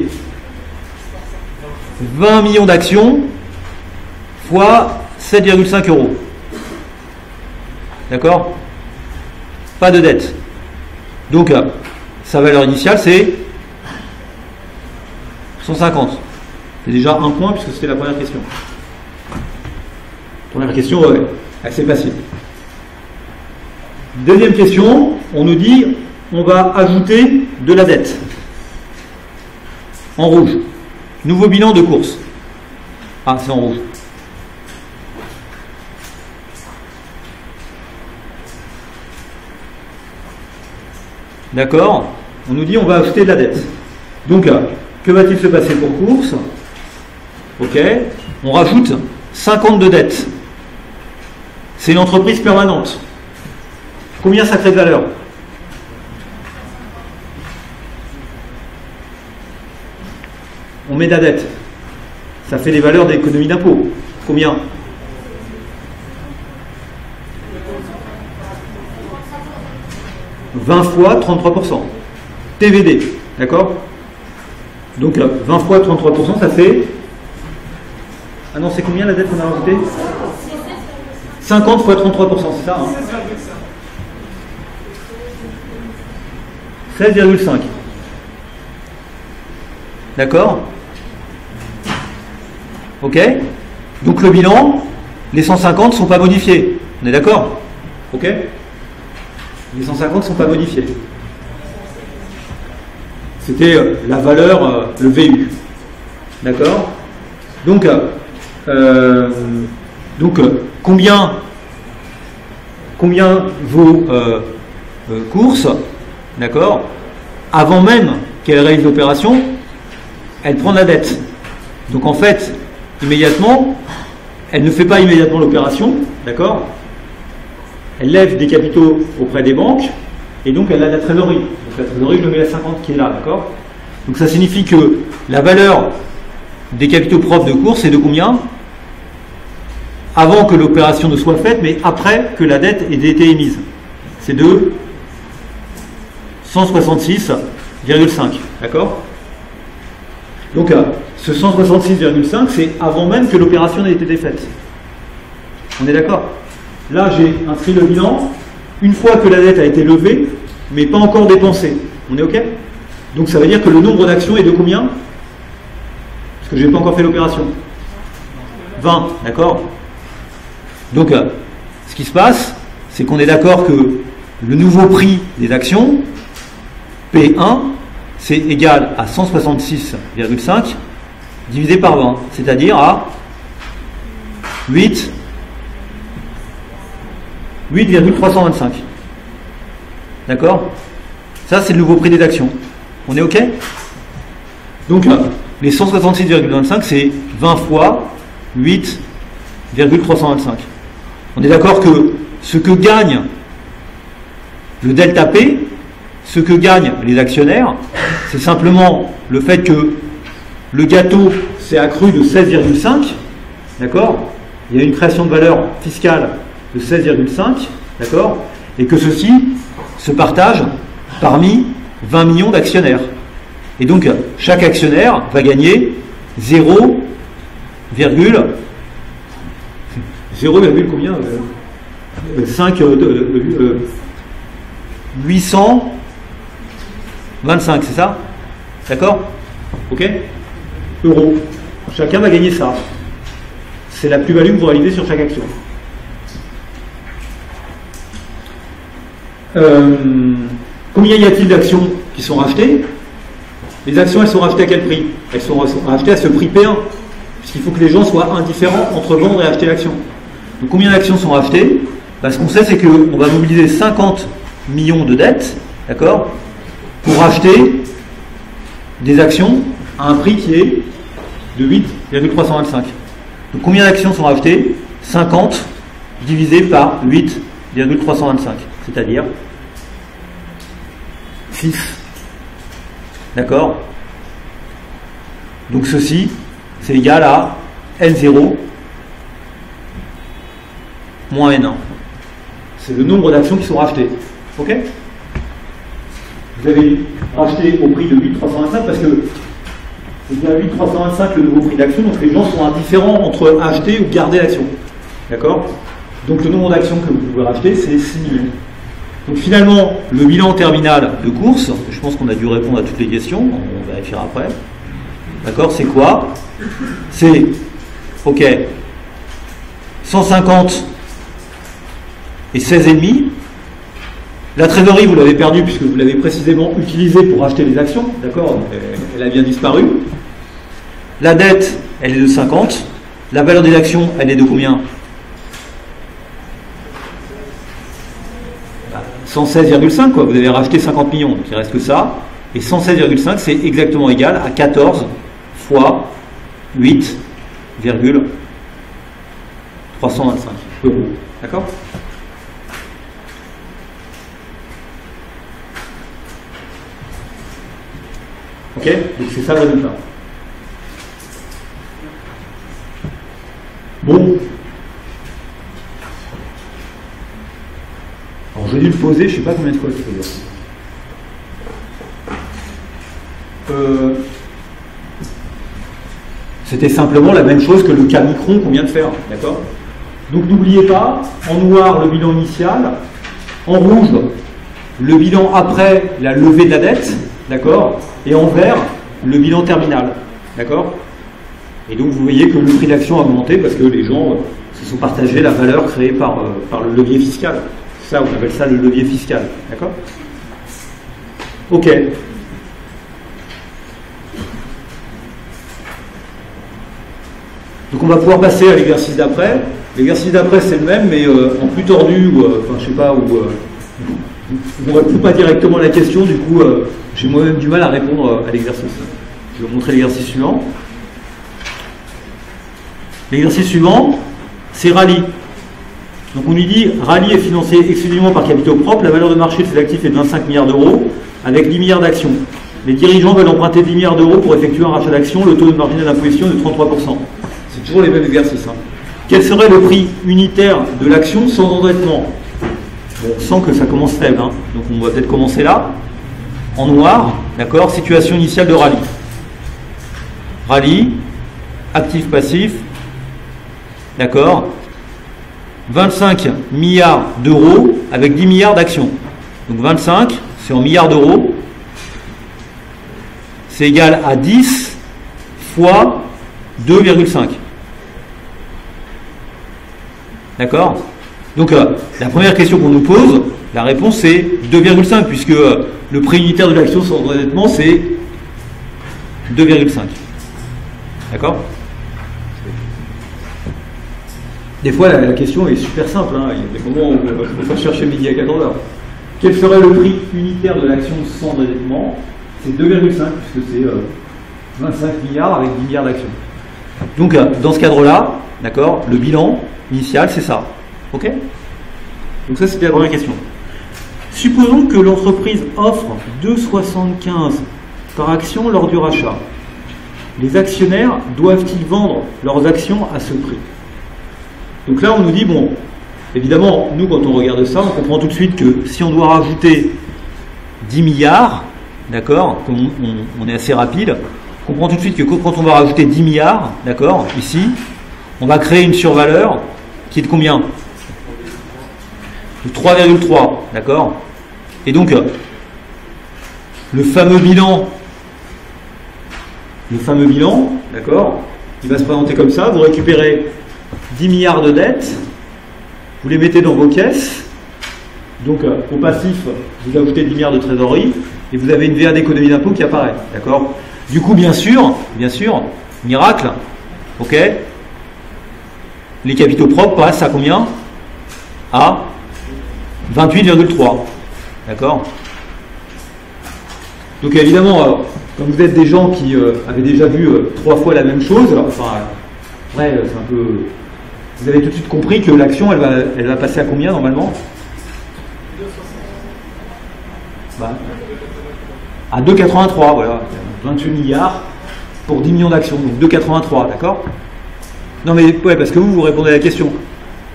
20 millions d'actions fois 7,5 euros. D'accord? Pas de dette. Donc, sa valeur initiale, c'est 150. C'est déjà un point puisque c'était la première question. Première question, ouais, assez facile. Deuxième question, on nous dit on va ajouter de la dette. En rouge. Nouveau bilan de course. Ah, c'est en rouge. D'accord? On nous dit on va ajouter de la dette. Donc, que va-t-il se passer pour course? Ok. On rajoute 50 de dette. C'est une entreprise permanente. Combien ça crée de valeur? On met de la dette. Ça fait des valeurs d'économie d'impôt. Combien? « 20 fois 33%. TVD. D'accord? Donc 20 fois 33%, ça fait... Ah non, c'est combien la dette qu'on a rajoutée? 50 fois 33%, c'est ça, hein? 16,5. D'accord? Ok? Donc le bilan, les 150 ne sont pas modifiés. On est d'accord? Ok? Les 150 ne sont pas modifiés. C'était la valeur, le VU. D'accord? Donc combien vaut course? D'accord? Avant même qu'elle réalise l'opération, elle prend de la dette. Donc en fait, immédiatement, elle ne fait pas immédiatement l'opération, d'accord? Elle lève des capitaux auprès des banques, et donc elle a de la trésorerie. Donc la trésorerie, je le mets à 50 qui est là, d'accord? Donc ça signifie que la valeur des capitaux propres de course est de combien? Avant que l'opération ne soit faite, mais après que la dette ait été émise. C'est de 166,5, d'accord? Donc ce 166,5, c'est avant même que l'opération n'ait été faite. On est d'accord? Là, j'ai inscrit le bilan une fois que la dette a été levée, mais pas encore dépensée. On est OK? Donc ça veut dire que le nombre d'actions est de combien? Parce que je n'ai pas encore fait l'opération. 20, d'accord? Donc, ce qui se passe, c'est qu'on est d'accord que le nouveau prix des actions, P1, c'est égal à 166,5 divisé par 20, c'est-à-dire à 8,325. D'accord? Ça, c'est le nouveau prix des actions. On est OK? Donc, les 166,25, c'est 20 fois 8,325. On est d'accord que ce que gagne le delta P, ce que gagnent les actionnaires, c'est simplement le fait que le gâteau s'est accru de 16,5, d'accord? Il y a une création de valeur fiscale de 16,5, d'accord? Et que ceci se partage parmi 20 millions d'actionnaires. Et donc, chaque actionnaire va gagner 0, combien 825, c'est ça? D'accord? Ok? Euros. Chacun va gagner ça. C'est la plus-value que vous réalisez sur chaque action. Combien y a-t-il d'actions qui sont rachetées? Les actions, elles sont rachetées à quel prix? Elles sont rachetées à ce prix P1, puisqu'il faut que les gens soient indifférents entre vendre et acheter l'action. Donc combien d'actions sont rachetées? Ce qu'on sait, c'est qu'on va mobiliser 50 millions de dettes, d'accord, pour acheter des actions à un prix qui est de 8,325. Donc combien d'actions sont rachetées? 50 divisé par 8,325, c'est-à-dire 6. D'accord? Donc ceci, c'est égal à N0 moins N1. C'est le nombre d'actions qui sont rachetées. Ok? Vous avez racheté au prix de 8,325 parce que c'est bien 8,325 le nouveau prix d'action, donc les gens sont indifférents entre acheter ou garder l'action. D'accord? Donc le nombre d'actions que vous pouvez racheter, c'est 6 millions. Donc finalement, le bilan terminal de course, je pense qu'on a dû répondre à toutes les questions, on vérifiera après. D'accord? C'est quoi? C'est, ok, 150 et 16,5. La trésorerie, vous l'avez perdue puisque vous l'avez précisément utilisée pour acheter les actions. D'accord? Elle a bien disparu. La dette, elle est de 50. La valeur des actions, elle est de combien? 116,5, quoi. Vous avez racheté 50 millions, donc il reste que ça. Et 116,5, c'est exactement égal à 14 fois 8,325 euros. D'accord? Ok? Donc c'est ça le résultat. Bon. Alors j'ai dû le poser, je ne sais pas combien de fois je peux dire. C'était simplement la même chose que le cas micron qu'on vient de faire. D'accord? Donc n'oubliez pas, en noir le bilan initial, en rouge le bilan après la levée de la dette, d'accord? Et en vert le bilan terminal. D'accord? Et donc vous voyez que le prix d'action a augmenté parce que les gens se sont partagés la valeur créée par le levier fiscal. Ça, on appelle ça le levier fiscal. D'accord? Ok. Donc on va pouvoir passer à l'exercice d'après. L'exercice d'après c'est le même, mais en plus tordu, ou enfin je sais pas, ou on ne répond pas directement à la question, du coup j'ai moi-même du mal à répondre à l'exercice. Je vais vous montrer l'exercice suivant. L'exercice suivant, c'est rallye. Donc on lui dit, rallye est financé exclusivement par capitaux propres, la valeur de marché de ses actifs est de 25 milliards d'euros, avec 10 milliards d'actions. Les dirigeants veulent emprunter 10 milliards d'euros pour effectuer un rachat d'actions, le taux de marginal d'imposition est de 33%. C'est toujours les mêmes exercices. Hein. Quel serait le prix unitaire de l'action sans endettement? Bon, on sent que ça commence faible, hein. Donc on va peut-être commencer là, en noir, d'accord, situation initiale de rallye. Rallye, actif passif, d'accord, 25 milliards d'euros avec 10 milliards d'actions. Donc 25, c'est en milliards d'euros, c'est égal à 10 fois 2,5. D'accord? Donc la première question qu'on nous pose, la réponse c'est 2,5 puisque le prix unitaire de l'action sans endettement c'est 2,5. D'accord? Des fois la question est super simple, hein. Il y a des moments où on ne peut pas chercher midi à 14h. Quel serait le prix unitaire de l'action sans endettement? C'est 2,5 puisque c'est 25 milliards avec 10 milliards d'actions. Donc dans ce cadre-là, d'accord, le bilan initial c'est ça. Ok? Donc ça c'était la première question. Supposons que l'entreprise offre 2,75 par action lors du rachat. Les actionnaires doivent-ils vendre leurs actions à ce prix? Donc là on nous dit, bon, évidemment, nous quand on regarde ça, on comprend tout de suite que si on doit rajouter 10 milliards, d'accord, comme on est assez rapide, on comprend tout de suite que quand on va rajouter 10 milliards, d'accord, ici, on va créer une survaleur qui est de combien? De 3,3, d'accord? Et donc, le fameux bilan, d'accord, il va se présenter comme ça, vous récupérez 10 milliards de dettes, vous les mettez dans vos caisses, donc au passif, vous ajoutez 10 milliards de trésorerie, et vous avez une VA d'économie d'impôt qui apparaît, d'accord? Du coup, bien sûr, miracle, ok? Les capitaux propres passent à combien? À 28,3, d'accord? Donc évidemment, comme vous êtes des gens qui avaient déjà vu 3 fois la même chose, enfin, après, c'est un peu... Vous avez tout de suite compris que l'action, elle va passer à combien normalement? À 2,83, voilà. 28 milliards pour 10 millions d'actions, donc 2,83, d'accord? Non mais, ouais, parce que vous répondez à la question.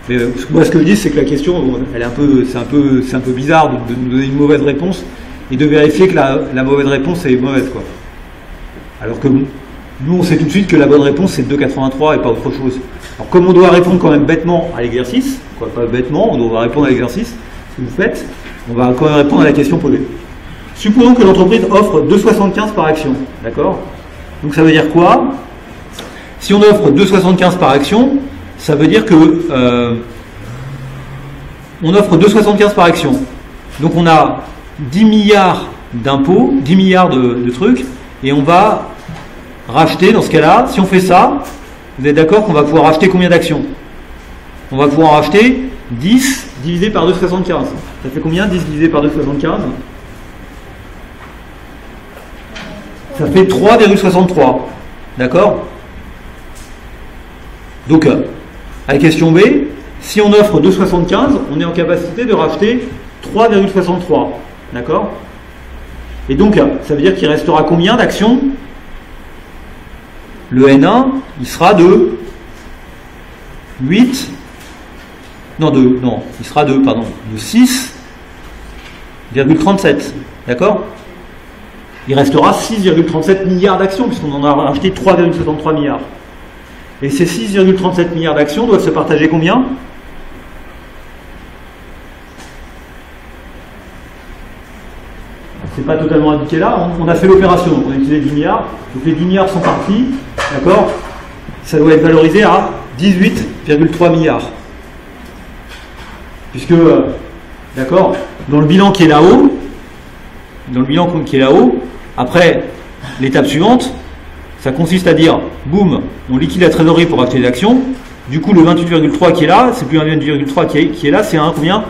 Mais moi, ce que je dis, c'est que la question, elle est c'est un peu bizarre de nous donner une mauvaise réponse et de vérifier que la mauvaise réponse est mauvaise, quoi. Alors que Nous, on sait tout de suite que la bonne réponse, c'est 2,83 et pas autre chose. Alors, comme on doit répondre quand même bêtement à l'exercice, quoi, pas bêtement, on doit répondre à l'exercice, ce que vous faites, on va quand même répondre à la question posée. Supposons que l'entreprise offre 2,75 par action, d'accord? Donc ça veut dire quoi? Si on offre 2,75 par action, ça veut dire que on offre 2,75 par action. Donc on a 10 milliards d'impôts, 10 milliards de trucs, et on va racheter, dans ce cas-là, si on fait ça, vous êtes d'accord qu'on va pouvoir racheter combien d'actions? On va pouvoir racheter 10 divisé par 2,75. Ça fait combien 10 divisé par 2,75? Ça fait 3,63. D'accord? Donc, à la question B, si on offre 2,75, on est en capacité de racheter 3,63. D'accord? Et donc, ça veut dire qu'il restera combien d'actions? Le N1, il sera de 8, il sera de 6,37. D'accord? Il restera 6,37 milliards d'actions, puisqu'on en a racheté 3,63 milliards. Et ces 6,37 milliards d'actions doivent se partager combien? C'est pas totalement indiqué là, on a fait l'opération, donc on a utilisé 10 milliards, donc les 10 milliards sont partis, d'accord? Ça doit être valorisé à 18,3 milliards. Puisque, d'accord, dans le bilan qui est là-haut, après, l'étape suivante, ça consiste à dire, boum, on liquide la trésorerie pour acheter des actions, du coup le 28,3 qui est là, c'est plus un 28,3 qui est là, c'est un combien?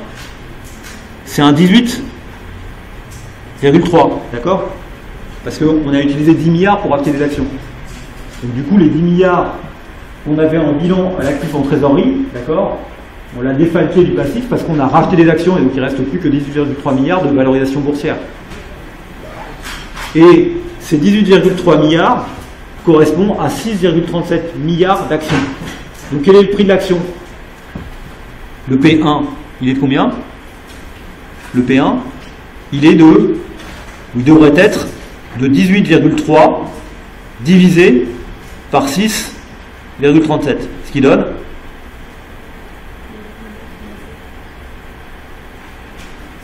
C'est un 18,3, d'accord? Parce qu'on a utilisé 10 milliards pour acheter des actions. Donc du coup, les 10 milliards qu'on avait en bilan à l'actif en trésorerie, d'accord, on l'a défalqué du passif parce qu'on a racheté des actions et donc il ne reste plus que 18,3 milliards de valorisation boursière. Et ces 18,3 milliards correspondent à 6,37 milliards d'actions. Donc quel est le prix de l'action? Le P1, il est de combien? Le P1, il devrait être de 18,3 divisé par 6,37. Ce qui donne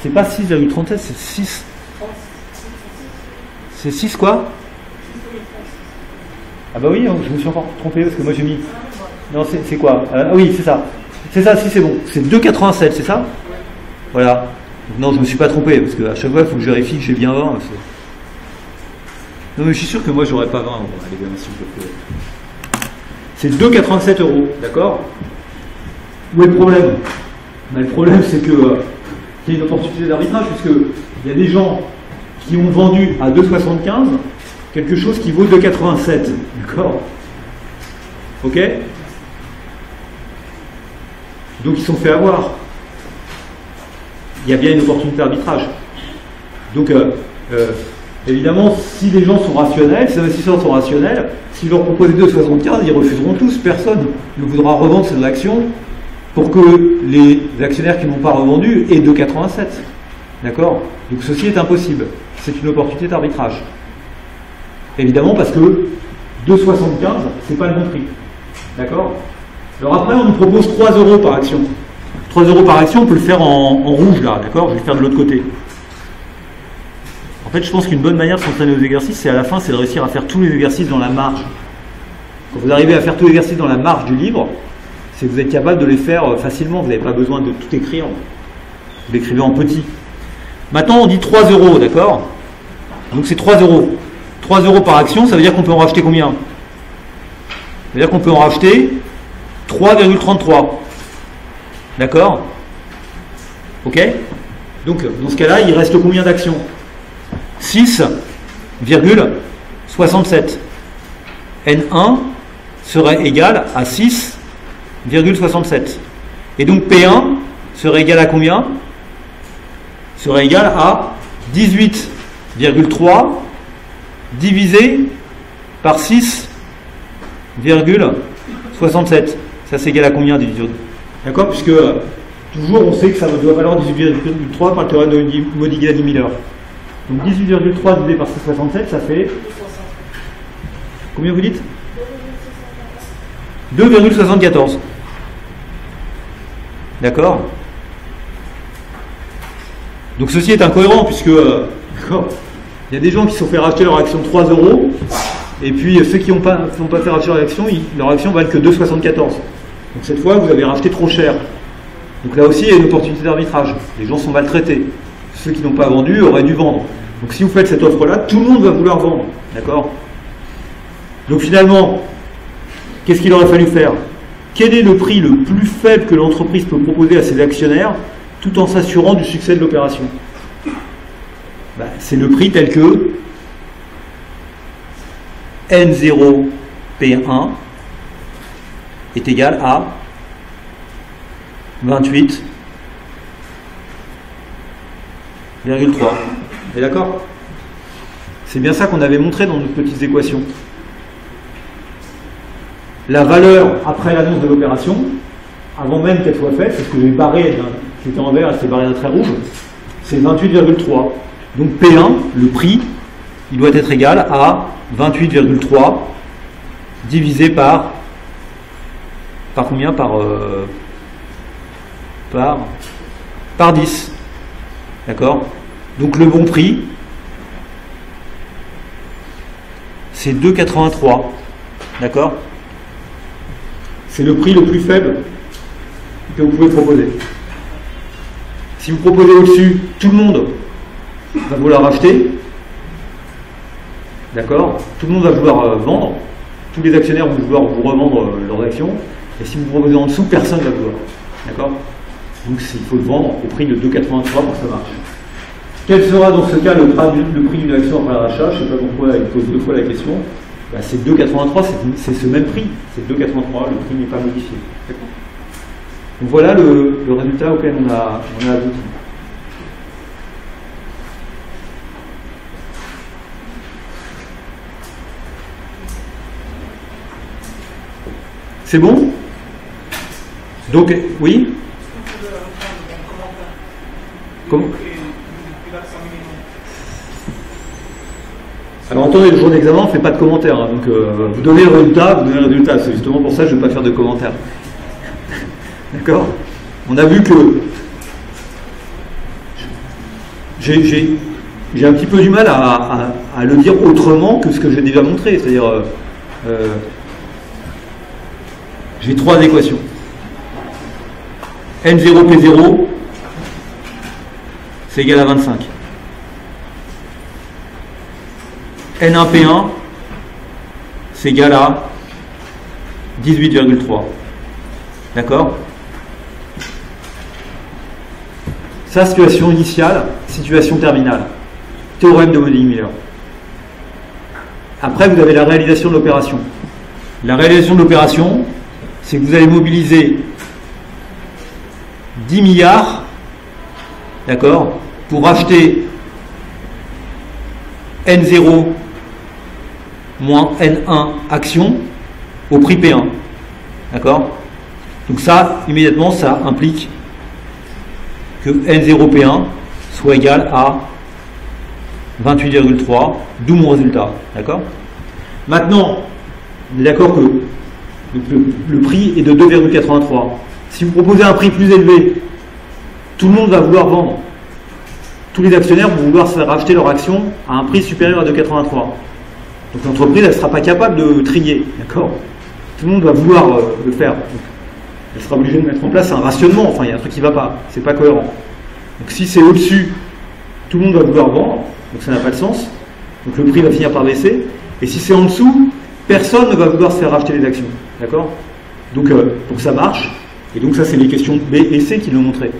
c'est pas 6,37, c'est 6. C'est 6 quoi? Ah bah oui, je me suis encore trompé parce que moi j'ai mis... Non, c'est quoi? Ah oui, c'est ça. C'est ça, si c'est bon. C'est 2,87, c'est ça? Voilà. Donc, non, je me suis pas trompé parce qu'à chaque fois, il faut que je vérifie que j'ai bien 20. Non, mais je suis sûr que moi, j'aurais pas 20. Bon, allez, bien, s'il vous plaît. C'est 2,87 €, d'accord? Où est le problème? Ben, le problème, c'est que qu'il y a une opportunité d'arbitrage, puisqu'il y a des gens qui ont vendu à 2,75 quelque chose qui vaut 2,87, d'accord? Ok? Donc ils sont fait avoir. Il y a bien une opportunité d'arbitrage. Donc évidemment, si les gens sont rationnels, si les investisseurs sont rationnels, s'ils leur proposent 2,75, ils refuseront tous. Personne ne voudra revendre ses actions pour que les actionnaires qui n'ont pas revendu aient 2,87. D'accord? Donc ceci est impossible. C'est une opportunité d'arbitrage. Évidemment parce que 2,75, c'est pas le bon prix. D'accord? Alors après, on nous propose 3 € par action. 3 € par action, on peut le faire en rouge là, d'accord? Je vais le faire de l'autre côté. En fait, je pense qu'une bonne manière de s'entraîner aux exercices, c'est à la fin, c'est de réussir à faire tous les exercices dans la marge. Quand vous arrivez à faire tous les exercices dans la marge du livre, c'est que vous êtes capable de les faire facilement. Vous n'avez pas besoin de tout écrire. Vous l'écrivez en petit. Maintenant, on dit 3 €, d'accord? Donc c'est 3 €. 3 € par action, ça veut dire qu'on peut en racheter combien? Ça veut dire qu'on peut en racheter 3,33. D'accord? Ok? Donc, dans ce cas-là, il reste combien d'actions? 6,67. N1 serait égal à 6,67. Et donc P1 serait égal à combien? Serait égal à 18,3 divisé par 6,67. Ça c'est égal à combien, 18? D'accord? Puisque toujours on sait que ça doit valoir 18,3 par le théorème de Modigliani-Miller. Donc 18,3 divisé par 6,67, ça fait Combien vous dites? 2,74. D'accord? Donc ceci est incohérent puisque d'accord, il y a des gens qui se sont fait racheter leur action 3 euros et puis ceux qui n'ont pas fait racheter leur action, leur action valent que 2,74. Donc cette fois vous avez racheté trop cher. Donc là aussi il y a une opportunité d'arbitrage. Les gens sont maltraités. Ceux qui n'ont pas vendu auraient dû vendre. Donc si vous faites cette offre-là, tout le monde va vouloir vendre. D'accord? Donc finalement, qu'est-ce qu'il aurait fallu faire? Quel est le prix le plus faible que l'entreprise peut proposer à ses actionnaires tout en s'assurant du succès de l'opération? C'est le prix tel que N0P1 est égal à 28,3. Et d'accord? C'est bien ça qu'on avait montré dans nos petites équations. La valeur après l'annonce de l'opération, avant même qu'elle soit faite, c'est ce que j'ai barré, qui était en vert, elle s'est barrée d'un trait rouge, c'est 28,3. Donc P1, le prix, il doit être égal à 28,3 divisé par combien? Par 10. D'accord? Donc le bon prix, c'est 2,83. D'accord? C'est le prix le plus faible que vous pouvez proposer. Si vous proposez au-dessus, tout le monde va vouloir acheter. D'accord? Tout le monde va vouloir vendre. Tous les actionnaires vont vouloir vous revendre leurs actions. Et si vous proposez en dessous, personne ne va vouloir. D'accord? Donc il faut le vendre au prix de 2,83 pour que ça marche. Quel sera dans ce cas le prix d'une action après l'achat? Je ne sais pas pourquoi il pose deux fois la question. C'est 2,83, c'est ce même prix. C'est 2,83, le prix n'est pas modifié. Donc voilà le résultat auquel on a abouti. C'est bon? Donc, oui? Comment? Alors entendez, le jour d'examen, on ne fait pas de commentaires. Hein, donc vous donnez le résultat, C'est justement pour ça que je ne vais pas faire de commentaires. D'accord? On a vu que j'ai un petit peu du mal à le dire autrement que ce que j'ai déjà montré. C'est-à-dire, j'ai trois équations. N0P0, c'est égal à 25. N1P1, c'est égal à 18,3. D'accord? Ça, situation initiale, situation terminale. Théorème de Moedigl-Miller. Après, vous avez la réalisation de l'opération. La réalisation de l'opération, c'est que vous allez mobiliser 10 milliards, d'accord, pour acheter N0 moins N1 actions au prix P1. D'accord? Donc ça, immédiatement, ça implique que N0P1 soit égal à 28,3, d'où mon résultat. D'accord? Maintenant, on est d'accord que le prix est de 2,83. Si vous proposez un prix plus élevé, tout le monde va vouloir vendre. Tous les actionnaires vont vouloir se faire racheter leur action à un prix supérieur à 2,83. Donc l'entreprise, elle ne sera pas capable de trier. D'accord? Tout le monde va vouloir le faire. Donc, elle sera obligée de mettre en place un rationnement. Enfin, il y a un truc qui ne va pas. C'est pas cohérent. Donc si c'est au-dessus, tout le monde va vouloir vendre. Donc ça n'a pas de sens. Donc le prix va finir par baisser. Et si c'est en dessous, personne ne va vouloir se faire racheter les actions. D'accord? Donc pour que ça marche, et donc ça c'est les questions B et C qui l'ont montré.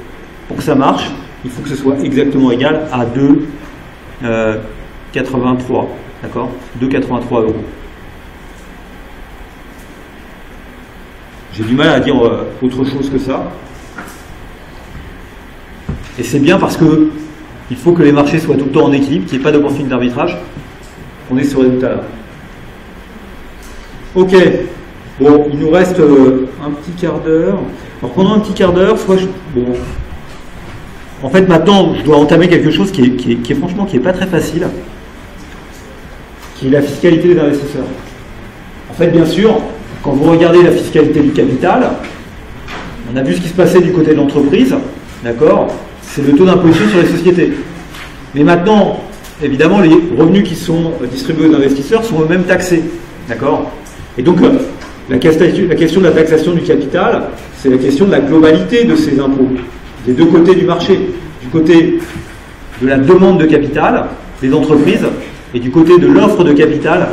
Pour que ça marche, il faut que ce soit exactement égal à 2,83. D'accord? 2,83 euros. J'ai du mal à dire autre chose que ça. Et c'est bien parce que il faut que les marchés soient tout le temps en équilibre, qu'il n'y ait pas d'opportunité d'arbitrage. On est ce résultat-là. Ok. Bon, il nous reste un petit quart d'heure. Alors pendant un petit quart d'heure, bon. En fait, maintenant, je dois entamer quelque chose qui est franchement qui est pas très facile, qui est la fiscalité des investisseurs. En fait, bien sûr, quand vous regardez la fiscalité du capital, on a vu ce qui se passait du côté de l'entreprise, d'accord? C'est le taux d'imposition sur les sociétés. Mais maintenant, évidemment, les revenus qui sont distribués aux investisseurs sont eux-mêmes taxés, d'accord? Et donc, la question de la taxation du capital, c'est la question de la globalité de ces impôts, des deux côtés du marché, du côté de la demande de capital des entreprises et du côté de l'offre de capital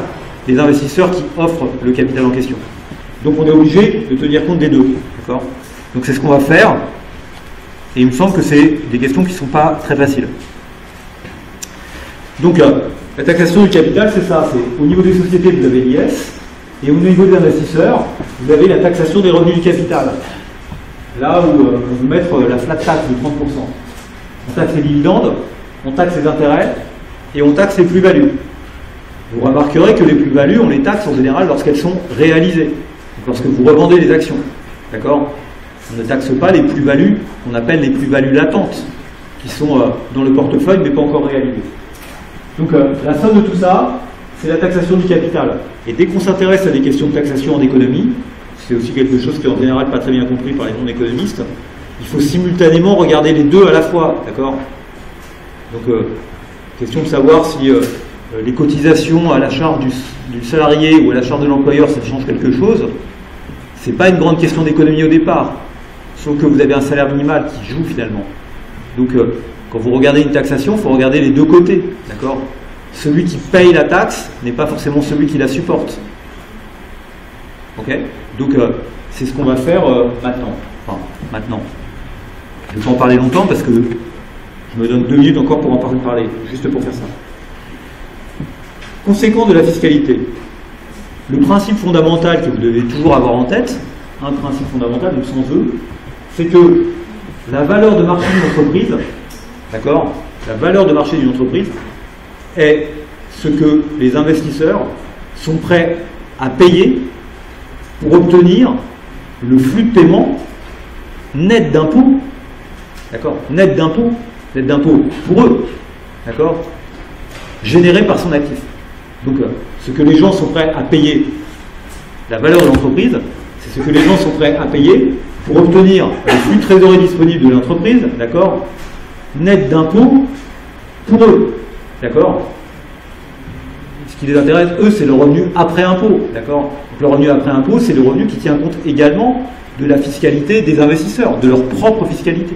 des investisseurs qui offrent le capital en question. Donc on est obligé de tenir compte des deux, d'accord? Donc c'est ce qu'on va faire, et il me semble que c'est des questions qui ne sont pas très faciles. Donc la taxation du capital, c'est ça, c'est au niveau des sociétés, vous avez l'IS, et au niveau des investisseurs, vous avez la taxation des revenus du capital. Là où on veut mettre la flat tax de 30%. On taxe les dividendes, on taxe les intérêts, et on taxe les plus-values. Vous remarquerez que les plus-values, on les taxe en général lorsqu'elles sont réalisées, donc lorsque vous revendez les actions. D'accord? On ne taxe pas les plus-values qu'on appelle les plus-values latentes, qui sont dans le portefeuille mais pas encore réalisées. Donc la somme de tout ça, c'est la taxation du capital. Et dès qu'on s'intéresse à des questions de taxation en économie, c'est aussi quelque chose qui est en général pas très bien compris par les non-économistes, il faut simultanément regarder les deux à la fois. D'accord? Donc question de savoir si les cotisations à la charge du salarié ou à la charge de l'employeur, ça change quelque chose. C'est pas une grande question d'économie au départ, sauf que vous avez un salaire minimal qui joue finalement. Donc quand vous regardez une taxation, il faut regarder les deux côtés, d'accord? Celui qui paye la taxe n'est pas forcément celui qui la supporte. Ok? Donc c'est ce qu'on va faire maintenant. Enfin, maintenant. Je ne vais pas en parler longtemps parce que je me donne 2 minutes encore pour en parler, juste pour faire ça. Conséquence de la fiscalité. Le principe fondamental que vous devez toujours avoir en tête, un principe fondamental, donc sans eux, c'est que la valeur de marché d'une entreprise, d'accord, la valeur de marché d'une entreprise est ce que les investisseurs sont prêts à payer pour obtenir le flux de paiement net d'impôts, d'accord, net d'impôts pour eux, d'accord, généré par son actif. Donc, ce que les gens sont prêts à payer, la valeur de l'entreprise, c'est ce que les gens sont prêts à payer pour obtenir le flux de trésorerie disponible de l'entreprise, d'accord, net d'impôts pour eux, d'accord. Ce qui les intéresse, eux, c'est le revenu après impôt, d'accord. Donc, le revenu après impôt, c'est le revenu qui tient compte également de la fiscalité des investisseurs, de leur propre fiscalité.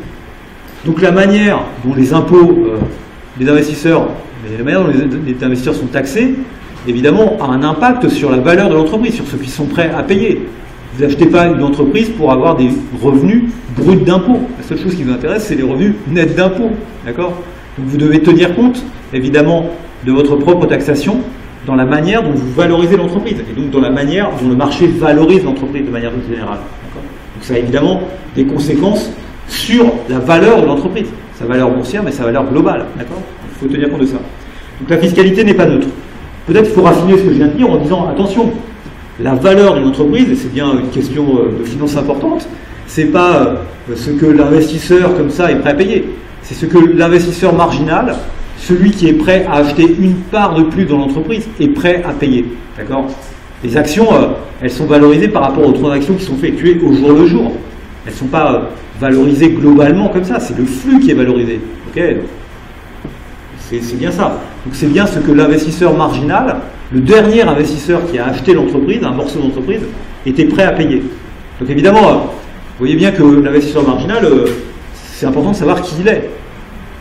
Donc, la manière dont les impôts des investisseurs, la manière dont les investisseurs sont taxés, évidemment, a un impact sur la valeur de l'entreprise, sur ce qu'ils sont prêts à payer. Vous n'achetez pas une entreprise pour avoir des revenus bruts d'impôts. La seule chose qui vous intéresse, c'est les revenus nets d'impôts. D'accord? Donc vous devez tenir compte, évidemment, de votre propre taxation dans la manière dont vous valorisez l'entreprise, et donc dans la manière dont le marché valorise l'entreprise de manière générale. Donc ça a évidemment des conséquences sur la valeur de l'entreprise, sa valeur boursière, mais sa valeur globale. D'accord? Il faut tenir compte de ça. Donc la fiscalité n'est pas neutre. Peut-être qu'il faut raffiner ce que je viens de dire en disant, attention, la valeur d'une entreprise, et c'est bien une question de finance importante, c'est pas ce que l'investisseur comme ça est prêt à payer, c'est ce que l'investisseur marginal, celui qui est prêt à acheter une part de plus dans l'entreprise, est prêt à payer. D'accord? Les actions, elles sont valorisées par rapport aux transactions qui sont effectuées au jour le jour. Elles ne sont pas valorisées globalement comme ça, c'est le flux qui est valorisé. Ok? C'est bien ça. Donc c'est bien ce que l'investisseur marginal, le dernier investisseur qui a acheté l'entreprise, un morceau d'entreprise, était prêt à payer. Donc évidemment, vous voyez bien que l'investisseur marginal, c'est important de savoir qui il est.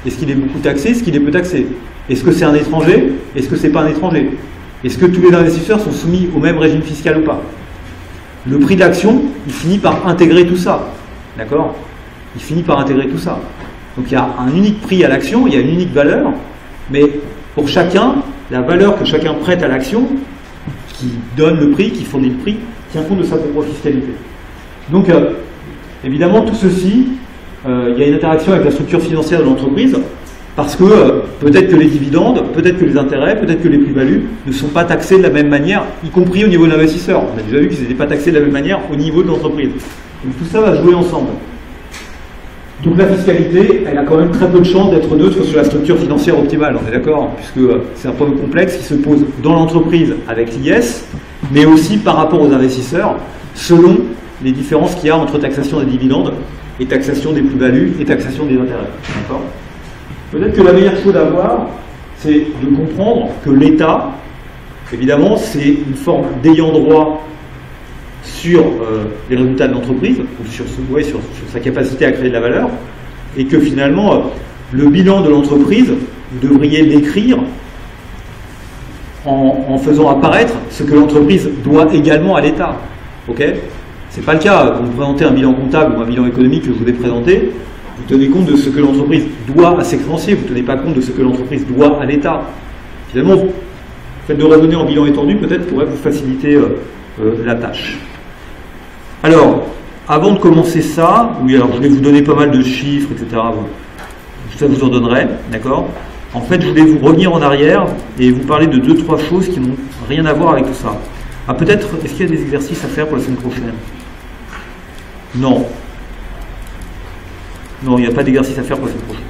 Est-ce qu'il est beaucoup taxé? Est-ce qu'il est peu taxé? Est-ce que c'est un étranger? Est-ce que c'est pas un étranger? Est-ce que tous les investisseurs sont soumis au même régime fiscal ou pas? Le prix de l'action, il finit par intégrer tout ça. D'accord? Il finit par intégrer tout ça. Donc il y a un unique prix à l'action, il y a une unique valeur, mais pour chacun, la valeur que chacun prête à l'action, qui donne le prix, qui fournit le prix, tient compte de sa propre fiscalité. Donc évidemment, tout ceci, il y a une interaction avec la structure financière de l'entreprise, parce que peut-être que les dividendes, peut-être que les intérêts, peut-être que les plus-values ne sont pas taxés de la même manière, y compris au niveau de l'investisseur. On a déjà vu qu'ils n'étaient pas taxés de la même manière au niveau de l'entreprise. Donc tout ça va jouer ensemble. Donc la fiscalité, elle a quand même très peu de chances d'être neutre sur la structure financière optimale, on est d'accord, puisque c'est un problème complexe qui se pose dans l'entreprise avec l'IS mais aussi par rapport aux investisseurs, selon les différences qu'il y a entre taxation des dividendes et taxation des plus-values et taxation des intérêts. D'accord ? Peut-être que la meilleure chose à voir, c'est de comprendre que l'État, évidemment, c'est une forme d'ayant droit sur les résultats de l'entreprise, ou sur sa capacité à créer de la valeur, et que finalement, le bilan de l'entreprise, vous devriez l'écrire en faisant apparaître ce que l'entreprise doit également à l'État. Ok ? C'est pas le cas. Vous présentez un bilan comptable ou un bilan économique que je vous ai présenté, vous tenez compte de ce que l'entreprise doit à ses créanciers, vous ne tenez pas compte de ce que l'entreprise doit à l'État. Finalement, le fait de raisonner en bilan étendu peut-être pourrait vous faciliter la tâche. Alors, avant de commencer ça, oui, alors je vais vous donner pas mal de chiffres, etc. Bon, ça vous en donnerai, d'accord ? En fait, je voulais vous revenir en arrière et vous parler de 2-3 choses qui n'ont rien à voir avec tout ça. Ah, peut-être, est-ce qu'il y a des exercices à faire pour la semaine prochaine ? Non. Non, il n'y a pas d'exercice à faire pour la semaine prochaine.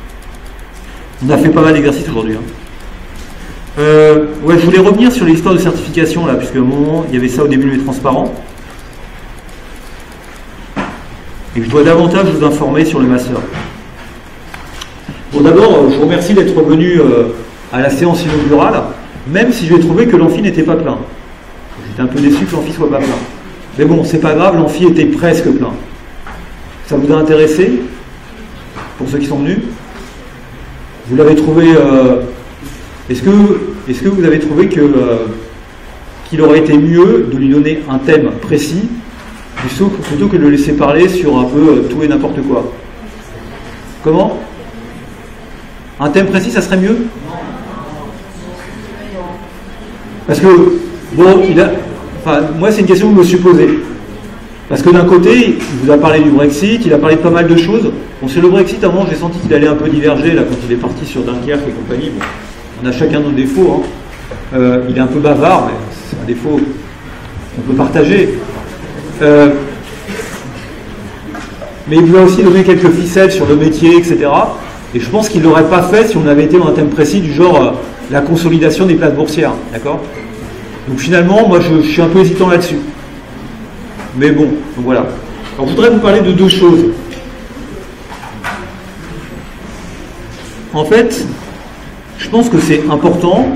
On a fait pas mal d'exercices aujourd'hui. Ouais, je voulais revenir sur l'histoire de certification, là, puisqu'à un moment, il y avait ça au début du transparent. Et je dois davantage vous informer sur le master. Bon, d'abord, je vous remercie d'être venu à la séance inaugurale, même si je vais trouver que l'amphi n'était pas plein. J'étais un peu déçu que l'amphi soit pas plein. Mais bon, c'est pas grave, l'amphi était presque plein. Ça vous a intéressé? Pour ceux qui sont venus? Vous l'avez trouvé... Est-ce que vous avez trouvé qu'il aurait été mieux de lui donner un thème précis plutôt que de le laisser parler sur un peu tout et n'importe quoi? Comment? Un thème précis, ça serait mieux? Parce que, bon, moi c'est une question que je me suis posée. Parce que d'un côté, il vous a parlé du Brexit, il a parlé de pas mal de choses. Bon, sur le Brexit, à un moment, j'ai senti qu'il allait un peu diverger, là, quand il est parti sur Dunkerque et compagnie. Bon, on a chacun nos défauts. Hein. Il est un peu bavard, mais c'est un défaut qu'on peut partager. Mais il vous a aussi donné quelques ficelles sur le métier, etc. Et je pense qu'il ne l'aurait pas fait si on avait été dans un thème précis du genre la consolidation des places boursières. D'accord ? Donc finalement, moi je suis un peu hésitant là-dessus. Mais bon, donc voilà. Alors je voudrais vous parler de 2 choses. En fait, je pense que c'est important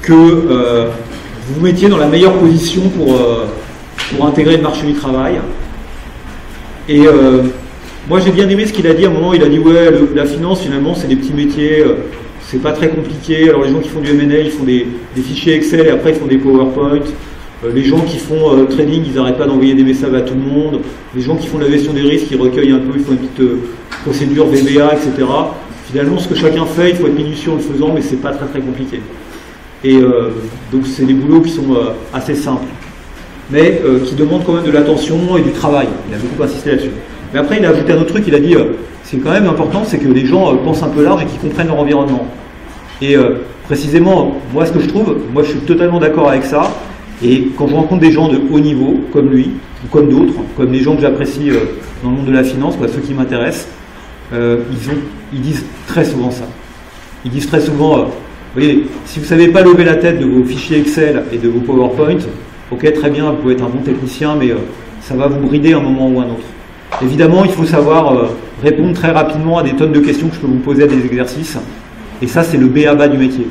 que vous vous mettiez dans la meilleure position pour intégrer le marché du travail. Et moi j'ai bien aimé ce qu'il a dit à un moment. Il a dit ouais, la finance finalement c'est des petits métiers, c'est pas très compliqué. Alors les gens qui font du M&A, ils font des fichiers Excel et après ils font des PowerPoint. Les gens qui font trading, ils n'arrêtent pas d'envoyer des messages à tout le monde. Les gens qui font la gestion des risques, ils recueillent un peu, ils font une petite procédure VBA, etc. Finalement, ce que chacun fait, il faut être minutieux en le faisant, mais c'est pas très très compliqué. Et donc c'est des boulots qui sont assez simples, mais qui demandent quand même de l'attention et du travail. Il a beaucoup insisté là-dessus. Mais après, il a ajouté un autre truc, il a dit c'est quand même important, c'est que les gens pensent un peu large et qu'ils comprennent leur environnement. Et précisément, moi ce que je trouve, moi je suis totalement d'accord avec ça. Et quand je rencontre des gens de haut niveau, comme lui, ou comme d'autres, comme les gens que j'apprécie dans le monde de la finance, ceux qui m'intéressent, ils disent très souvent ça. Ils disent très souvent, vous voyez, si vous ne savez pas lever la tête de vos fichiers Excel et de vos PowerPoint, ok, très bien, vous pouvez être un bon technicien, mais ça va vous brider un moment ou un autre. Évidemment, il faut savoir répondre très rapidement à des tonnes de questions que je peux vous poser à des exercices, et ça, c'est le b.a.-ba du métier.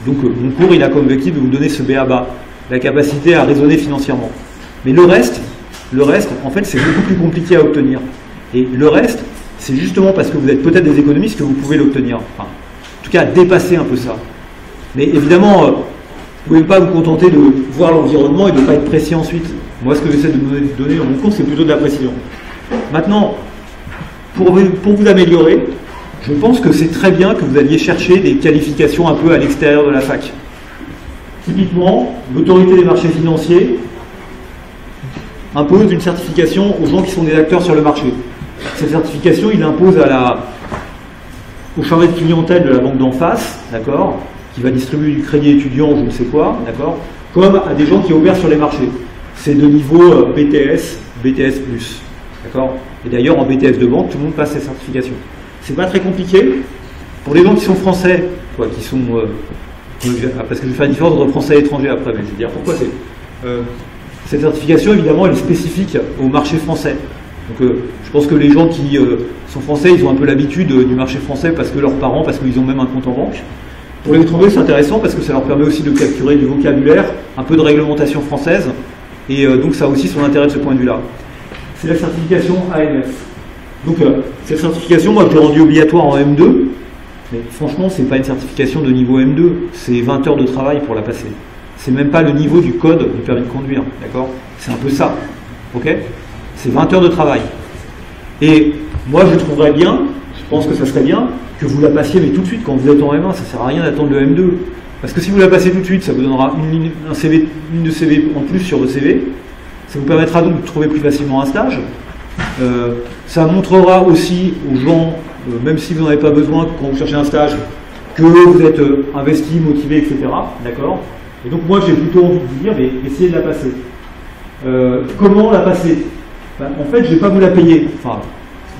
Donc, mon cours, il a comme objectif de vous donner ce b.a.-ba. La capacité à raisonner financièrement. Mais le reste, en fait, c'est beaucoup plus compliqué à obtenir. Et le reste, c'est justement parce que vous êtes peut-être des économistes que vous pouvez l'obtenir. Enfin, en tout cas, dépasser un peu ça. Mais évidemment, vous ne pouvez pas vous contenter de voir l'environnement et de ne pas être précis ensuite. Moi, ce que j'essaie de vous donner dans mon cours, c'est plutôt de la précision. Maintenant, pour vous améliorer, je pense que c'est très bien que vous alliez chercher des qualifications un peu à l'extérieur de la fac. Typiquement, l'autorité des marchés financiers impose une certification aux gens qui sont des acteurs sur le marché. Cette certification, il impose au chargé de clientèle de la banque d'en face, d'accord, qui va distribuer du crédit étudiant ou je ne sais quoi, d'accord, comme à des gens qui opèrent sur les marchés. C'est de niveau BTS, BTS+, d'accord. Et d'ailleurs, en BTS de banque, tout le monde passe ces certifications. C'est pas très compliqué. Pour les gens qui sont français, qui parce que je vais faire une différence entre français et étranger après, mais je vais dire pourquoi cette certification, évidemment, elle est spécifique au marché français. Donc je pense que les gens qui sont français, ils ont un peu l'habitude du marché français parce que leurs parents, parce qu'ils ont même un compte en banque. Pour les étrangers, c'est intéressant parce que ça leur permet aussi de capturer du vocabulaire, un peu de réglementation française, et donc ça a aussi son intérêt de ce point de vue-là. C'est la certification AMF. Donc cette certification, moi, je l'ai rendue obligatoire en M2, mais franchement, c'est pas une certification de niveau M2, c'est 20 heures de travail pour la passer. C'est même pas le niveau du code du permis de conduire, d'accord? C'est un peu ça, ok? C'est 20 heures de travail. Et moi, je trouverais bien, je pense que ça serait bien, que vous la passiez, mais tout de suite, quand vous êtes en M1, ça ne sert à rien d'attendre le M2. Parce que si vous la passez tout de suite, ça vous donnera une de CV en plus sur le CV. Ça vous permettra donc de trouver plus facilement un stage. Ça montrera aussi aux gens, même si vous n'en avez pas besoin quand vous cherchez un stage, que vous êtes investi, motivé, etc. D'accord? Et donc moi, j'ai plutôt envie de vous dire, mais essayez de la passer. Comment la passer? Ben, en fait, je ne vais pas vous la payer. Enfin,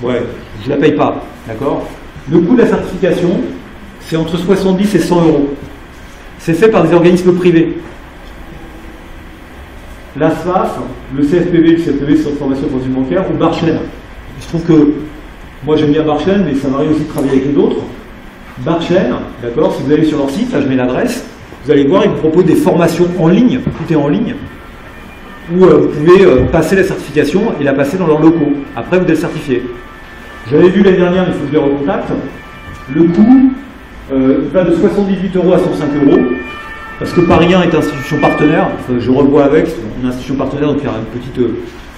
ouais, je ne la paye pas. D'accord? Le coût de la certification, c'est entre 70 et 100 euros. C'est fait par des organismes privés. L'ASFAF, le CFPB, le CFPB sur formation pour une bancaire, ou Barchen. Il se trouve que moi j'aime bien Barchen, mais ça m'arrive aussi de travailler avec les autres. Barchen, d'accord, si vous allez sur leur site, là je mets l'adresse, vous allez voir, ils vous proposent des formations en ligne, tout est en ligne, où vous pouvez passer la certification et la passer dans leurs locaux. Après, vous êtes certifié. J'avais vu l'année dernière, mais il faut que je les recontacte. Le coût, il va de 78 euros à 105 euros, parce que Paris 1 est institution partenaire. Je revois avec, on est institution partenaire, donc il y a une petite.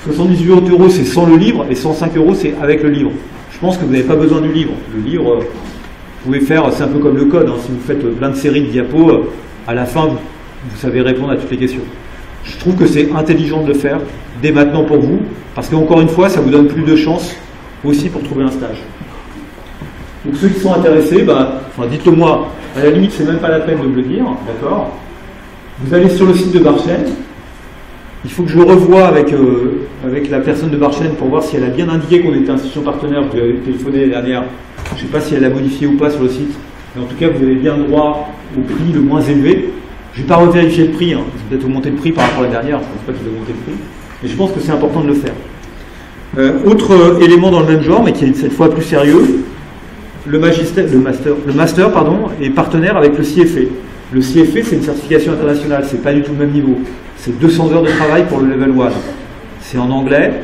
78 euros, c'est sans le livre, et 105 euros, c'est avec le livre. Je pense que vous n'avez pas besoin du livre. Le livre, vous pouvez faire, c'est un peu comme le code. Hein, si vous faites plein de séries de diapos, à la fin, vous savez répondre à toutes les questions. Je trouve que c'est intelligent de le faire dès maintenant pour vous, parce qu'encore une fois, ça vous donne plus de chances aussi pour trouver un stage. Donc ceux qui sont intéressés, dites-le moi, à la limite c'est même pas la peine de me le dire, d'accord? Vous allez sur le site de Barchen, il faut que je revoie avec la personne de Barchen pour voir si elle a bien indiqué qu'on était institution partenaire. Je lui avais téléphoné l'année dernière, je ne sais pas si elle l'a modifié ou pas sur le site, mais en tout cas vous avez bien droit au prix le moins élevé. Je ne vais pas revérifier le prix, hein. Ils ont peut-être augmenté le prix par rapport à la dernière, je ne pense pas qu'ils aient augmenté le prix, mais je pense que c'est important de le faire. Autre élément dans le même genre, mais qui est cette fois plus sérieux, le master est partenaire avec le CFA. Le CFA, c'est une certification internationale, c'est pas du tout le même niveau. C'est 200 heures de travail pour le level 1. C'est en anglais,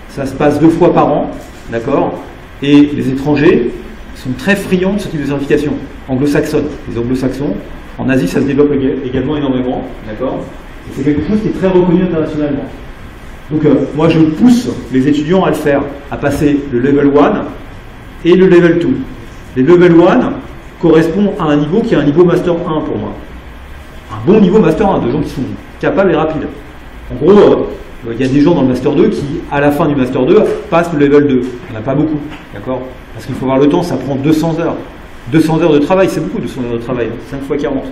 ça se passe 2 fois par an, d'accord? Et les étrangers sont très friands de ce type de certification. Anglo-saxonne, les anglo-saxons, en Asie, ça se développe également énormément, d'accord? Et c'est quelque chose qui est très reconnu internationalement. Donc moi je pousse les étudiants à le faire, à passer le level 1 et le level 2. Les level 1 correspondent à un niveau qui est un niveau master 1 pour moi. Un bon niveau master 1, de gens qui sont capables et rapides. En gros, il y a des gens dans le master 2 qui, à la fin du master 2, passent le level 2. Il n'y en a pas beaucoup, d'accord? Parce qu'il faut avoir le temps, ça prend 200 heures. 200 heures de travail, c'est beaucoup, 200 heures de travail, 5 fois 40.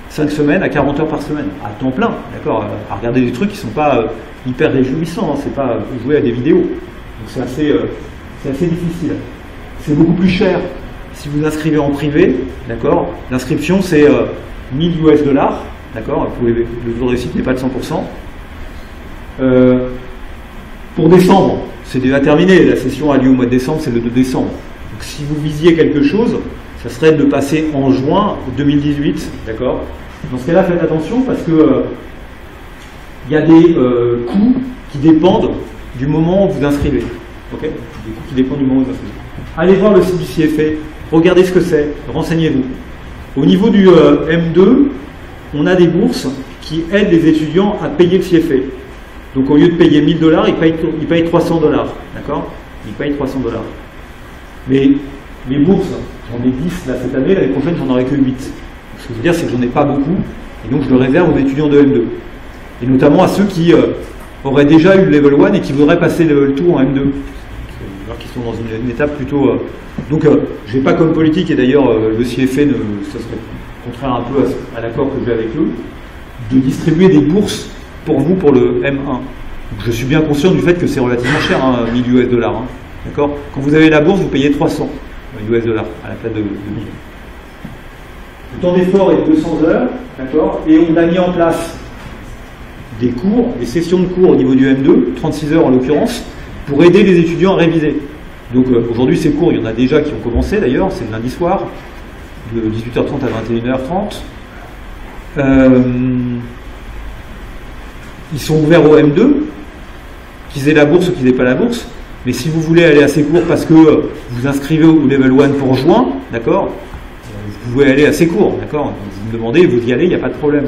5 semaines à 40 heures par semaine, à temps plein, d'accord, à regarder des trucs qui ne sont pas hyper réjouissants, hein, c'est pas jouer à des vidéos. Donc c'est assez difficile. C'est beaucoup plus cher si vous inscrivez en privé, d'accord. L'inscription c'est 1000 US dollars, d'accord, le taux de réussite n'est pas de 100%. Pour décembre, c'est déjà terminé, la session a lieu au mois de décembre, c'est le 2 décembre. Donc si vous visiez quelque chose, ça serait de le passer en juin 2018, d'accord. Dans ce cas-là, faites attention parce que il y a des coûts qui dépendent du moment où vous inscrivez. Okay, des coûts qui dépendent du moment où vous inscrivez. Allez voir le site du CFA, regardez ce que c'est, renseignez-vous. Au niveau du M2, on a des bourses qui aident les étudiants à payer le CFA. Donc au lieu de payer 1000 $, ils payent 300 $, d'accord. Ils payent 300 $. Mais les bourses, j'en ai 10 là, cette année, l'année prochaine j'en aurai que 8. Ce que je veux dire, c'est que j'en ai pas beaucoup, et donc je le réserve aux étudiants de M2. Et notamment à ceux qui auraient déjà eu le level 1 et qui voudraient passer le level 2 en M2. Alors qu'ils sont dans une étape plutôt... Donc je n'ai pas comme politique, et d'ailleurs le CFA, ça serait contraire un peu à l'accord que j'ai avec eux, de distribuer des bourses pour vous pour le M1. Donc, je suis bien conscient du fait que c'est relativement cher, 1000 US dollars. Hein, d'accord. Quand vous avez la bourse, vous payez 300 US dollars à la place de 1000. Le temps d'effort est de 200 heures, d'accord, et on a mis en place des cours, des sessions de cours au niveau du M2, 36 heures en l'occurrence, pour aider les étudiants à réviser. Donc aujourd'hui, ces cours, il y en a déjà qui ont commencé d'ailleurs, c'est le lundi soir, de 18h30 à 21h30. Ils sont ouverts au M2, qu'ils aient la bourse ou qu'ils n'aient pas la bourse. Mais si vous voulez aller à ces cours parce que vous inscrivez au Level 1 pour juin, d'accord, vous pouvez aller à ces cours, d'accord. Vous me demandez, vous y allez, il n'y a pas de problème.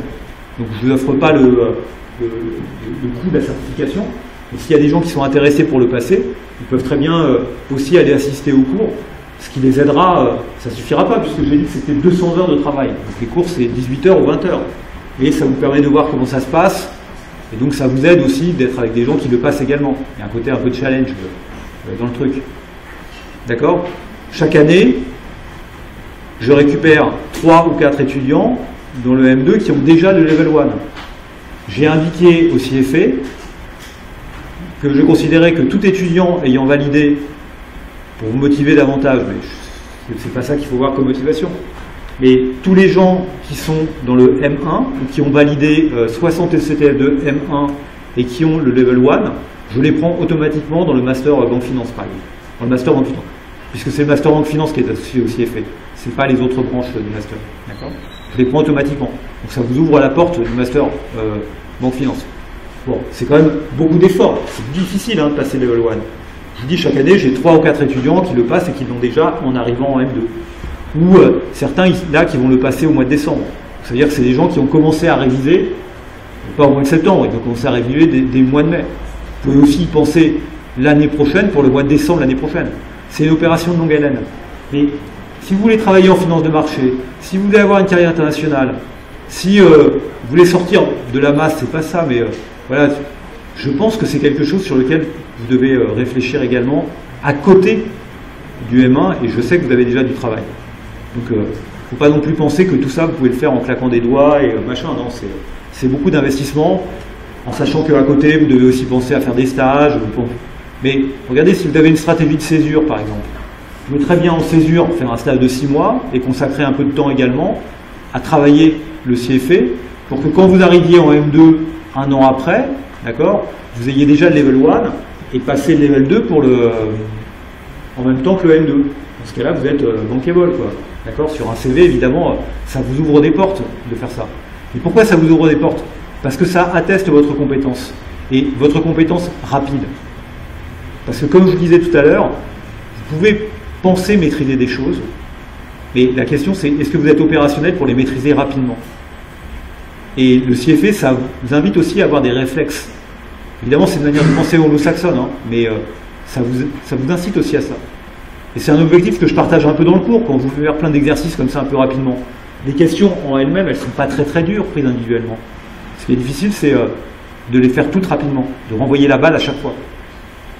Donc je ne vous offre pas le coût de la certification. Mais s'il y a des gens qui sont intéressés pour le passer, ils peuvent très bien aussi aller assister aux cours, ce qui les aidera. Ça ne suffira pas, puisque j'ai dit que c'était 200 heures de travail. Donc les cours, c'est 18h ou 20h. Et ça vous permet de voir comment ça se passe. Et donc ça vous aide aussi d'être avec des gens qui le passent également. Il y a un côté un peu de challenge dans le truc. D'accord ? Chaque année, je récupère 3 ou 4 étudiants dans le M2 qui ont déjà le Level 1. J'ai indiqué au CFA que je considérais que tout étudiant ayant validé, pour vous motiver davantage, mais c'est pas ça qu'il faut voir comme motivation, mais tous les gens qui sont dans le M1 ou qui ont validé 60 SCTF de M1 et qui ont le Level 1, je les prends automatiquement dans le Master Banque Finance, par exemple. Dans le Master Banque Finance. Puisque c'est le Master Banque Finance qui est associé au CFA. Ce n'est pas les autres branches du Master. D'accord ? Je les prends automatiquement. Donc ça vous ouvre la porte du Master Banque Finance. Bon, c'est quand même beaucoup d'efforts. C'est difficile de passer le Level 1. Je vous dis, chaque année, j'ai 3 ou 4 étudiants qui le passent et qui l'ont déjà en arrivant en M2. Ou certains là qui vont le passer au mois de décembre. C'est-à-dire que c'est des gens qui ont commencé à réviser, pas au mois de septembre, ils ont commencé à réviser dès le mois de mai. Vous pouvez aussi y penser l'année prochaine, pour le mois de décembre l'année prochaine. C'est une opération de longue haleine. Mais si vous voulez travailler en finance de marché, si vous voulez avoir une carrière internationale, si vous voulez sortir de la masse, c'est pas ça, mais voilà, je pense que c'est quelque chose sur lequel vous devez réfléchir également à côté du M1, et je sais que vous avez déjà du travail. Donc, il ne faut pas non plus penser que tout ça, vous pouvez le faire en claquant des doigts et machin. Non, c'est beaucoup d'investissement, en sachant qu'à côté, vous devez aussi penser à faire des stages. Mais regardez, si vous avez une stratégie de césure, par exemple, vous pouvez très bien en césure faire un stage de 6 mois et consacrer un peu de temps également à travailler le CFA pour que quand vous arriviez en M2 un an après, d'accord, vous ayez déjà le Level 1 et passer le Level 2 en même temps que le M2. Dans ce cas-là, vous êtes bankable, quoi. D'accord ? Sur un CV, évidemment, ça vous ouvre des portes de faire ça. Et pourquoi ça vous ouvre des portes ? Parce que ça atteste votre compétence. Et votre compétence rapide. Parce que comme je vous disais tout à l'heure, vous pouvez penser maîtriser des choses, mais la question c'est, est-ce que vous êtes opérationnel pour les maîtriser rapidement ? Et le CFA, ça vous invite aussi à avoir des réflexes. Évidemment, c'est une manière de penser anglo-saxonne, mais ça vous incite aussi à ça. Et c'est un objectif que je partage un peu dans le cours, quand vous faites faire plein d'exercices comme ça un peu rapidement. Les questions en elles-mêmes, elles ne sont pas très très dures prises individuellement. Ce qui est difficile, c'est de les faire toutes rapidement, de renvoyer la balle à chaque fois.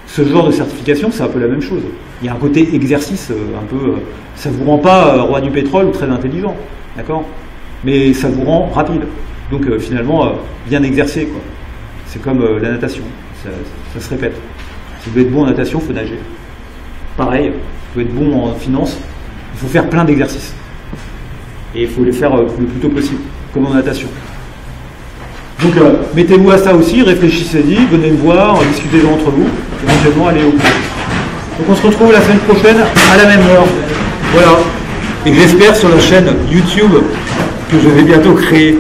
Ce genre de certification, c'est un peu la même chose. Il y a un côté exercice, un peu... ça ne vous rend pas roi du pétrole ou très intelligent, d'accord ? Mais ça vous rend rapide. Donc finalement, bien exercé, quoi. C'est comme la natation, ça se répète. Si vous voulez être bon en natation, il faut nager. Pareil, vous voulez être bon en finance, il faut faire plein d'exercices. Et il faut les faire le plus tôt possible, comme en natation. Donc mettez-vous à ça aussi, réfléchissez-y, venez me voir, discutez-en entre vous, éventuellement allez au cours. Donc on se retrouve la semaine prochaine à la même heure. Voilà. Et j'espère sur la chaîne YouTube que je vais bientôt créer.